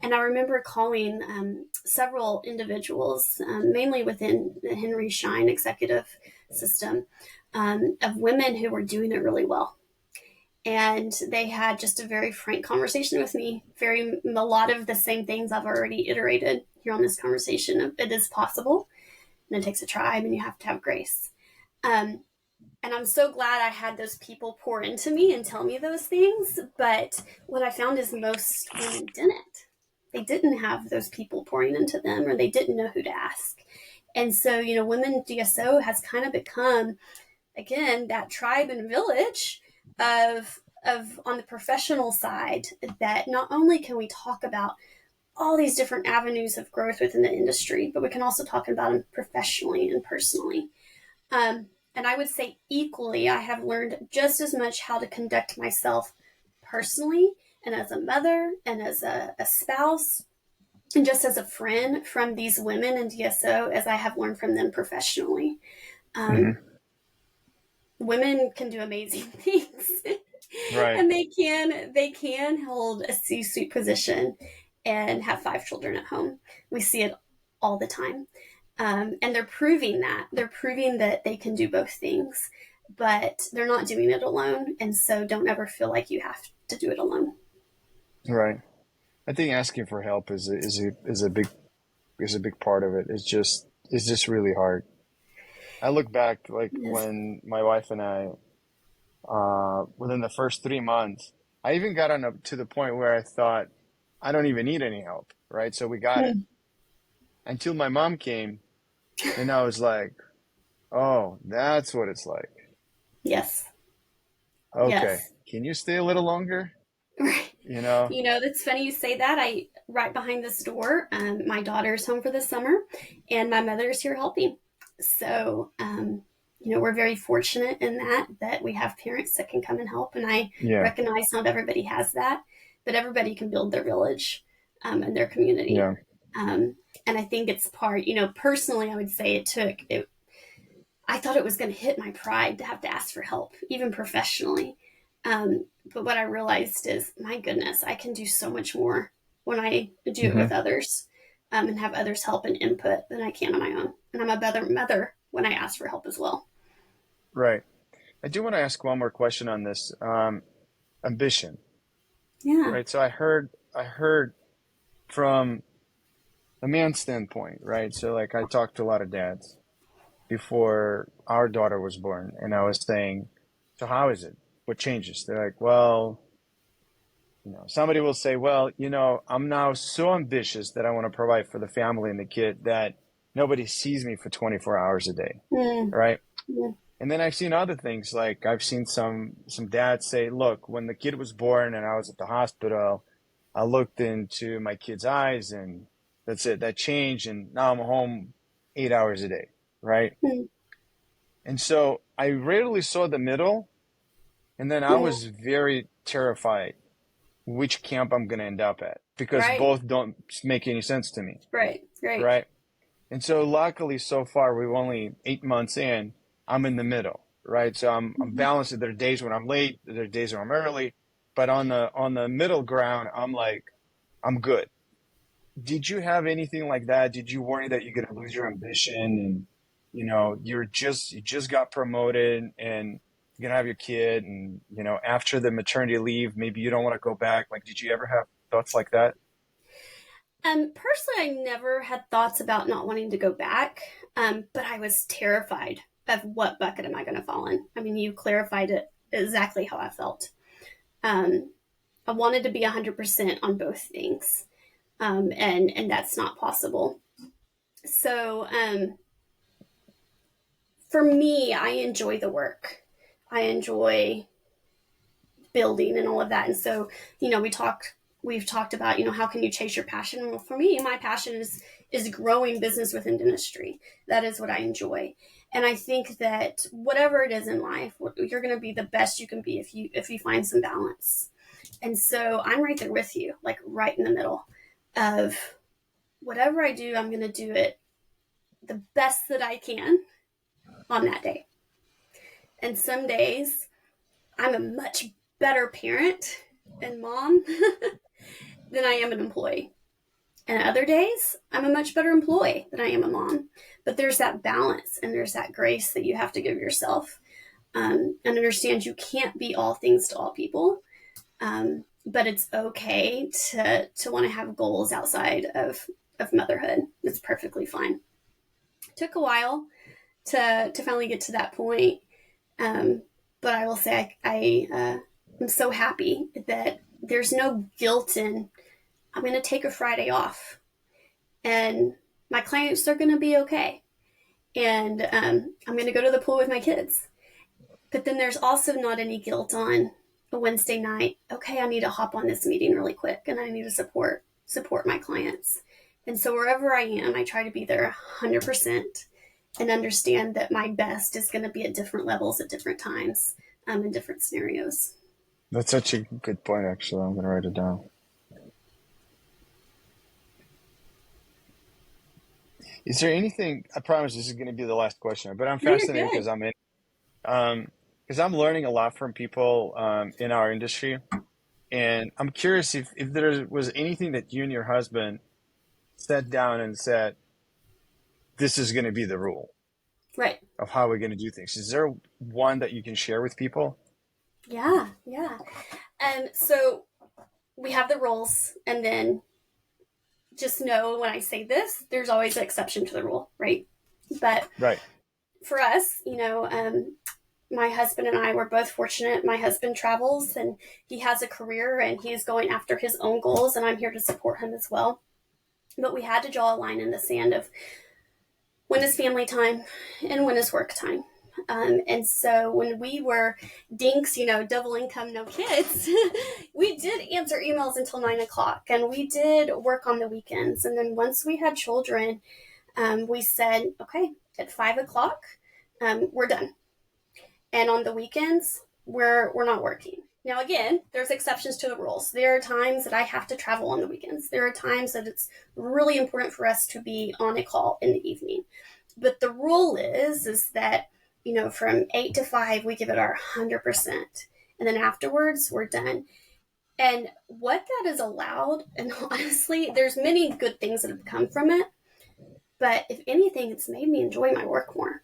And I remember calling several individuals, mainly within the Henry Schein executive system, of women who were doing it really well. And they had just a very frank conversation with me, a lot of the same things I've already iterated here on this conversation. It is possible, and it takes a tribe, and you have to have grace. And I'm so glad I had those people pour into me and tell me those things. But what I found is most women didn't. They didn't have those people pouring into them, or they didn't know who to ask. And so, Women DSO has kind of become, again, that tribe and village of on the professional side, that not only can we talk about all these different avenues of growth within the industry, but we can also talk about them professionally and personally. And I would say equally, I have learned just as much how to conduct myself personally and as a mother and as a spouse and just as a friend from these women in DSO as I have learned from them professionally. Hmm. Women can do amazing things. Right. And they can hold a C-suite position and have 5 children at home. We see it all the time. And they're proving that they can do both things, but they're not doing it alone. And so don't ever feel like you have to do it alone. Right. I think asking for help is a big part of it. It's just really hard. I look back like Yes. when my wife and I, within the first 3 months, I even got on up to the point where I thought I don't even need any help, right? So we got it Mm. until my mom came, and I was like, oh, that's what it's like. Yes. Okay, Yes. can you stay a little longer? Right. You know? That's funny you say that. Right behind this door, my daughter's home for the summer, and my mother's here helping. So, we're very fortunate in that we have parents that can come and help. And I Yeah, recognize not everybody has that, but everybody can build their village, and their community. yeah, Um, and I think it's personally, I would say I thought it was going to hit my pride to have to ask for help, even professionally. But what I realized is, my goodness, I can do so much more when I do it hmm, with others, and have others help and input than I can on my own. And I'm a better mother when I ask for help as well. right. I do want to ask one more question on this, ambition, Yeah. right? So I heard from a man's standpoint, right? So like I talked to a lot of dads before our daughter was born, and I was saying, so how is it? What changes? They're like, well, somebody will say, well, I'm now so ambitious that I want to provide for the family and the kid that nobody sees me for 24 hours a day, Mm, right? yeah. And then I've seen other things, like I've seen some dads say, look, when the kid was born and I was at the hospital, I looked into my kid's eyes and that's it, that changed, and now I'm home 8 hours a day, right? Mm, And so I rarely saw the middle, and then I yeah. was very terrified which camp I'm going to end up at because Right. both don't make any sense to me, Right. Right. right? And so luckily so far we're only 8 months in, I'm in the middle, right? So I'm Mm-hmm. balanced. There are days when I'm late, there are days when I'm early, but on the middle ground, I'm like, I'm good. did you have anything like that? Did you worry that you're going to lose your ambition and, you just got promoted and you're going to have your kid and, after the maternity leave, maybe you don't want to go back. Like, did you ever have thoughts like that? Personally, I never had thoughts about not wanting to go back, but I was terrified of what bucket am I going to fall in. I mean, you clarified it exactly how I felt. Um, I wanted to be 100% on both things, and that's not possible. So for me, I enjoy the work. I enjoy building and all of that. And so, we've talked about, how can you chase your passion? Well, for me, my passion is growing business within dentistry. That is what I enjoy. And I think that whatever it is in life, you're going to be the best you can be if you find some balance. And so I'm right there with you, like right in the middle of whatever I do, I'm going to do it the best that I can on that day. And some days I'm a much better parent and mom than I am an employee. And other days, I'm a much better employee than I am a mom. But there's that balance and there's that grace that you have to give yourself, and understand you can't be all things to all people. But it's okay to want to have goals outside of motherhood. It's perfectly fine. It took a while to finally get to that point. But I will say I'm so happy that there's no guilt in I'm going to take a Friday off and my clients are going to be okay. And I'm going to go to the pool with my kids. But then there's also not any guilt on a Wednesday night. Okay, I need to hop on this meeting really quick and I need to support my clients. And so wherever I am, I try to be there 100% and understand that my best is going to be at different levels at different times, in different scenarios. That's such a good point, actually. I'm going to write it down. Is there anything, I promise this is going to be the last question, but I'm No, you're fascinated good. because I'm learning a lot from people in our industry. And I'm curious if there was anything that you and your husband sat down and said, this is going to be the rule Right. of how we're going to do things. Is there one that you can share with people? Yeah, yeah. And so we have the rules, and then just know when I say this, there's always an exception to the rule, right? But Right. for us, my husband and I were both fortunate. My husband travels and he has a career and he's going after his own goals, and I'm here to support him as well. But we had to draw a line in the sand of when is family time and when is work time. And so when we were dinks, double income, no kids, we did answer emails until 9 o'clock and we did work on the weekends. And then once we had children, we said, okay, at 5 o'clock, we're done. And on the weekends, we're not working. Now, again, there's exceptions to the rules. There are times that I have to travel on the weekends. There are times that it's really important for us to be on a call in the evening. But the rule is that, from 8 to 5, we give it our 100%. And then afterwards, we're done. And what that has allowed, and honestly, there's many good things that have come from it. But if anything, it's made me enjoy my work more.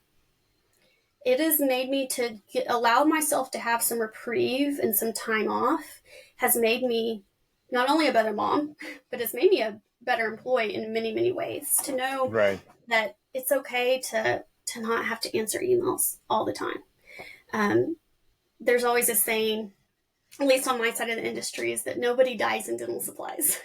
It has made me to allow myself to have some reprieve and some time off, has made me not only a better mom, but it's made me a better employee in many, many ways. To know Right. that it's okay to not have to answer emails all the time. There's always a saying, at least on my side of the industry, is that nobody dies in dental supplies.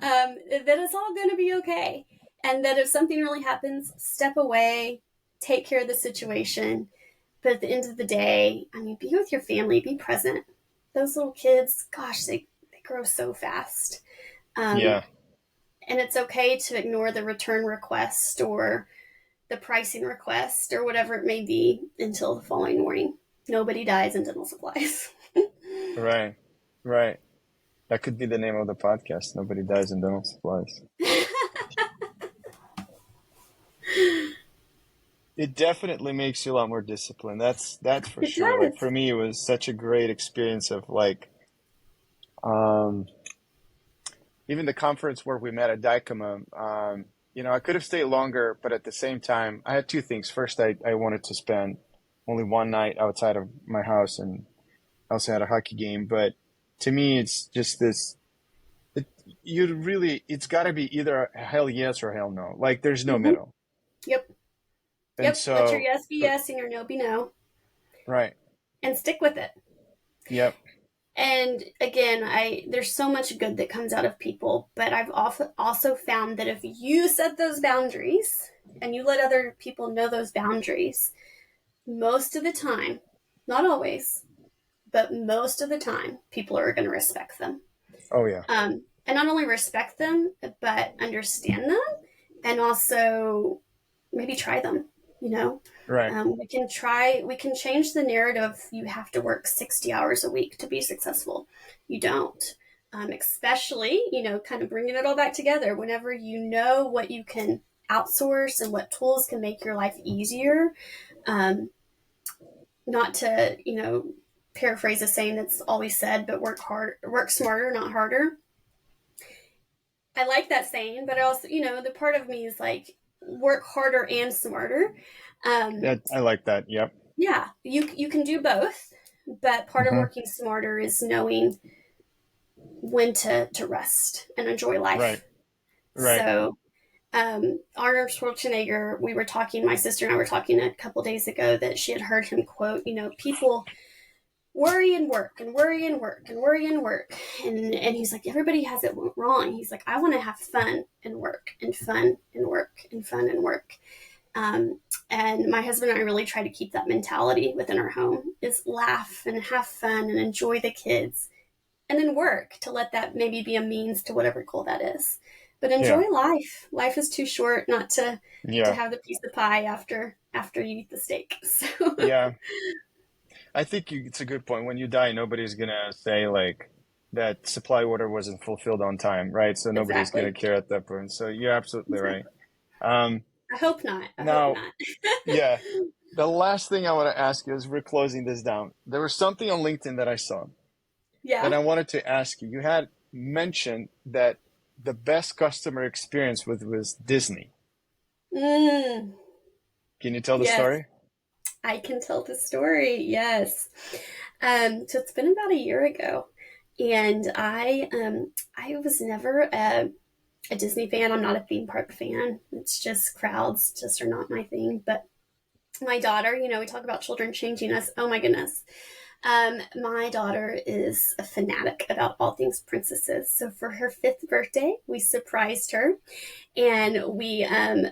That it's all going to be okay. And that if something really happens, step away, take care of the situation. But at the end of the day, be with your family, be present. Those little kids, gosh, they grow so fast. Yeah. And it's okay to ignore the return request or the pricing request or whatever it may be until the following morning. Nobody dies in dental supplies. Right. Right. That could be the name of the podcast. Nobody dies in dental supplies. It definitely makes you a lot more disciplined. That's for It sure. Like does. for me, it was such a great experience of like, um, even the conference where we met at Dicoma, I could have stayed longer, but at the same time, I had two things. First, I wanted to spend only one night outside of my house, and I also had a hockey game. But to me, it's just this. It, it's got to be either a hell yes or hell no. Like there's no Mm-hmm. middle. Yep. And Yep. Let your so, yes be yes and your no be no, right. and stick with it. Yep. And again, there's so much good that comes out of people, but I've also found that if you set those boundaries and you let other people know those boundaries, most of the time, not always, but most of the time, people are going to respect them. Oh yeah. And not only respect them, but understand them, and also maybe try them. You know, Right. we can change the narrative. You have to work 60 hours a week to be successful. You don't. Especially, kind of bringing it all back together. Whenever you know what you can outsource and what tools can make your life easier, not to, paraphrase a saying that's always said, but work smarter, not harder. I like that saying, but I also, the part of me is like, work harder and smarter. Yeah, I like that. Yep. Yeah, you can do both, but part of Hmm. working smarter is knowing when to rest and enjoy Right. life. Right. So, Arnold Schwarzenegger, my sister and I were talking a couple days ago that she had heard him quote, people worry and work and worry and work and worry and work. And he's like, everybody has it wrong. He's like, I want to have fun and work and fun and work and fun and work. And my husband and I really try to keep that mentality within our home, is laugh and have fun and enjoy the kids, and then work to let that maybe be a means to whatever goal that is. But Yeah. enjoy life. Life is too short not to Yeah. have the piece of pie after you eat the steak. So Yeah. I think it's a good point. When you die, nobody's gonna say like that supply order wasn't fulfilled on time, right? So nobody's gonna exactly. care at that point. So you're absolutely right. Exactly. Um, I hope not. I hope now, not. yeah, the last thing I want to ask you as we're closing this down, there was something on LinkedIn that I saw that Yeah. I wanted to ask you. You had mentioned that the best customer experience with was Disney. Mm, Can you tell the yes, story? I can tell the story. Yes. So it's been about a year ago, and I was never a Disney fan. I'm not a theme park fan. It's just crowds just are not my thing. But my daughter, we talk about children changing us. Oh my goodness. My daughter is a fanatic about all things princesses. So for her 5th birthday, we surprised her, and we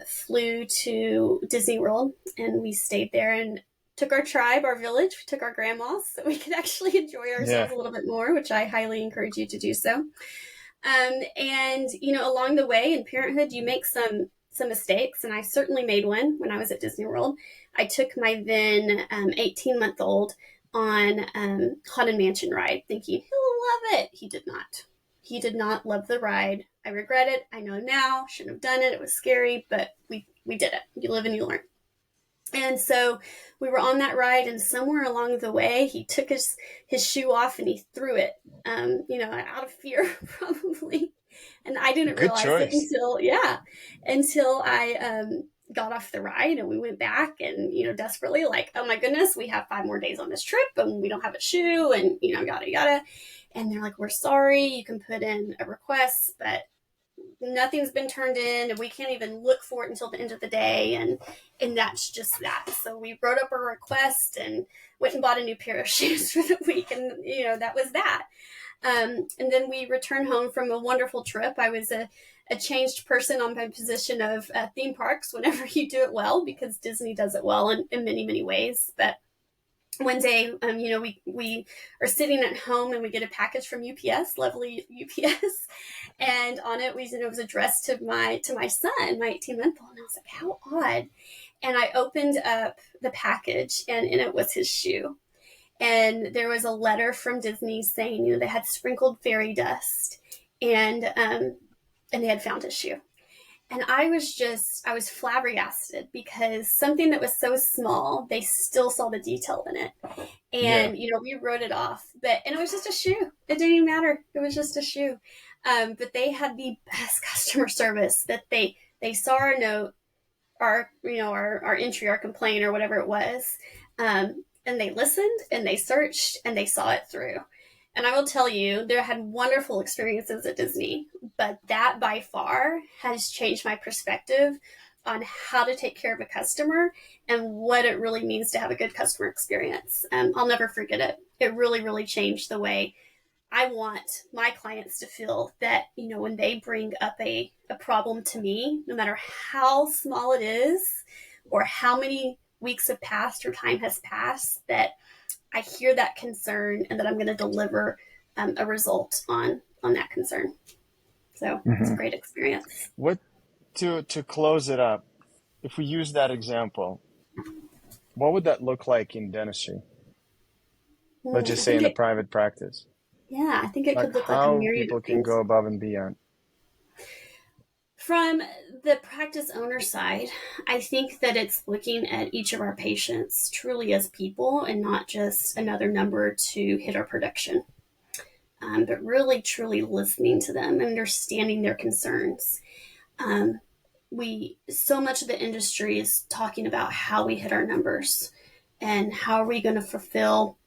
flew to Disney World, and we stayed there and took our tribe, our village, we took our grandmas, so we could actually enjoy Yeah. ourselves a little bit more, which I highly encourage you to do so. And along the way in parenthood, you make some mistakes, and I certainly made one when I was at Disney World. I took my then 18-month-old on Haunted Mansion ride, thinking he'll love it. He did not. He did not love the ride. I regret it. I know now. Shouldn't have done it. It was scary, but we did it. You live and you learn. And so we were on that ride, and somewhere along the way, he took his shoe off and he threw it, out of fear, probably. And I didn't Good realize it choice. until I got off the ride, and we went back and, desperately like, oh my goodness, we have 5 more days on this trip and we don't have a shoe, and, yada, yada. And they're like, we're sorry, you can put in a request, but nothing's been turned in, and we can't even look for it until the end of the day, and that's just that. So we wrote up a request and went and bought a new pair of shoes for the week, and that was that. And then we returned home from a wonderful trip. I was a changed person on my position of theme parks whenever you do it well, because Disney does it well in many, many ways. But one day, we are sitting at home, and we get a package from UPS, lovely UPS, and on it it was addressed to my son, my 18-month-old, and I was like, how odd. And I opened up the package, and in it was his shoe, and there was a letter from Disney saying, they had sprinkled fairy dust, and they had found his shoe. And I was flabbergasted, because something that was so small, they still saw the detail in it. Yeah. And, we wrote it off, and it was just a shoe. It didn't even matter. It was just a shoe. But they had the best customer service that they saw our note, our entry, our complaint, or whatever it was, and they listened and they searched and they saw it through. And I will tell you, they had wonderful experiences at Disney, but that by far has changed my perspective on how to take care of a customer and what it really means to have a good customer experience. I'll never forget it. It really, really changed the way I want my clients to feel that, when they bring up a problem to me, no matter how small it is or how many weeks have passed or time has passed, that I hear that concern and that I'm going to deliver a result on that concern. So it's a Hmm. great experience. What to close it up? If we use that example, what would that look like in dentistry? Let's I just say think in the it, private practice, yeah, I think it like could look like a how myriad of people can things. go above and beyond. From the practice owner side, I think that it's looking at each of our patients truly as people and not just another number to hit our production, but really truly listening to them, understanding their concerns. Um, so much of the industry is talking about how we hit our numbers and how are we going to fulfill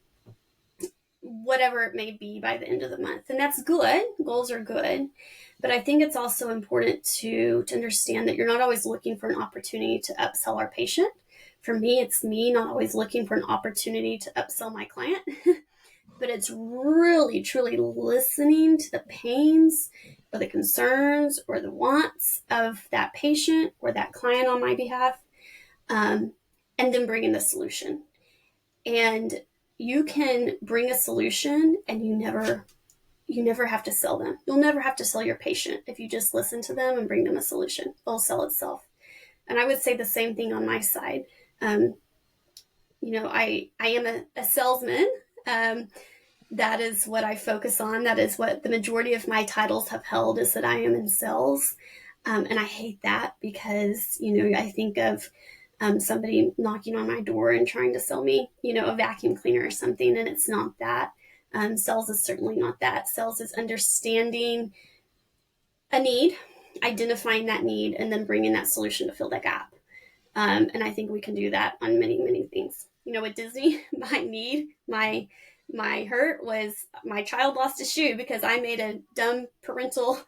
whatever it may be by the end of the month. And that's good. Goals are good. But I think it's also important to understand that you're not always looking for an opportunity to upsell our patient. For me, it's me not always looking for an opportunity to upsell my client, but it's really, truly listening to the pains or the concerns or the wants of that patient or that client on my behalf, um, and then bringing the solution. And you can bring a solution and you never have to sell them. You'll never have to sell your patient if you just listen to them and bring them a solution. It'll sell itself. And I would say the same thing on my side. Um, I am a salesman. Um, that is what I focus on. That is what the majority of my titles have held, is that I am in sales. And I hate that because, I think of somebody knocking on my door and trying to sell me, a vacuum cleaner or something, and it's not that. Sales is certainly not that. Sales is understanding a need, identifying that need, and then bringing that solution to fill that gap. And I think we can do that on many, many things. With Disney, my hurt was my child lost a shoe because I made a dumb parental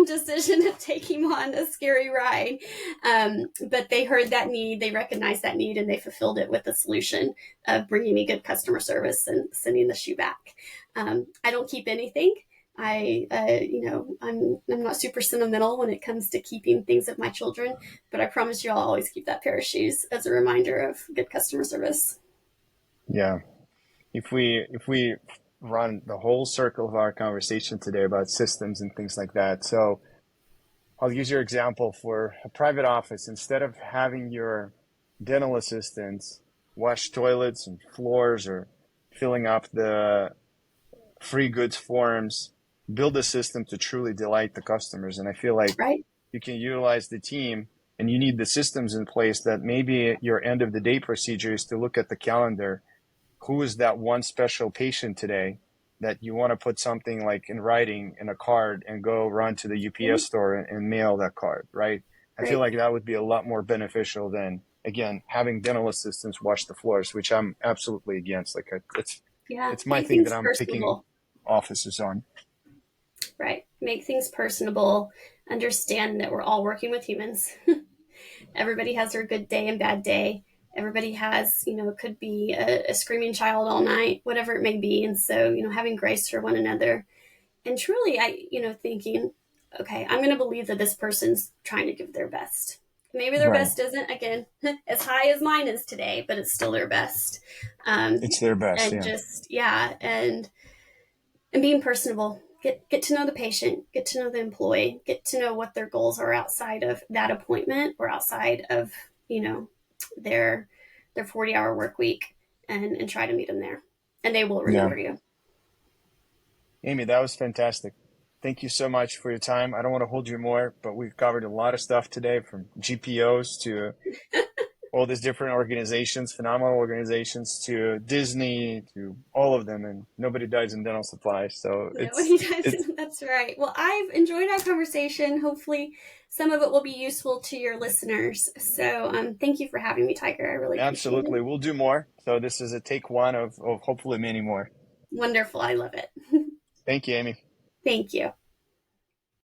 decision of taking him on a scary ride. But they heard that need, they recognized that need, and they fulfilled it with the solution of bringing me good customer service and sending the shoe back. I don't keep anything. I'm not super sentimental when it comes to keeping things of my children, but I promise you I'll always keep that pair of shoes as a reminder of good customer service. Yeah. If we run the whole circle of our conversation today about systems and things like that. So I'll use your example for a private office. Instead of having your dental assistants wash toilets and floors or filling up the free goods forms, build a system to truly delight the customers. And I feel like Right? you can utilize the team, and you need the systems in place that maybe your end of the day procedure is to look at the calendar. Who is that one special patient today that you want to put something like in writing in a card and go run to the UPS store and mail that card, right? I feel Right. like that would be a lot more beneficial than, again, having dental assistants wash the floors, which I'm absolutely against. Like Yeah. it's my Make thing that things I'm picking personable. offices on. Right. Make things personable. Understand that we're all working with humans. Everybody has their good day and bad day. Everybody has, could be a screaming child all night, whatever it may be. And so, having grace for one another. And truly, thinking, okay, I'm going to believe that this person's trying to give their best. Maybe their Right. best isn't, again, as high as mine is today, but it's still their best. Um, It's their best, and yeah. just, yeah, and being personable. Get to know the patient, get to know the employee, get to know what their goals are outside of that appointment or outside of, their 40-hour work week, and try to meet them there. And they will Yeah. remember you. Amy, that was fantastic. Thank you so much for your time. I don't want to hold you more, but we've covered a lot of stuff today, from GPOs to all these different organizations, phenomenal organizations, to Disney, to all of them, and nobody dies in dental supplies. So Nobody does. it's That's right. Well, I've enjoyed our conversation. Hopefully, some of it will be useful to your listeners. So, thank you for having me, Tiger. I really appreciate it. absolutely, we'll do more. So this is a take one of hopefully many more. Wonderful. I love it. Thank you, Amy. Thank you.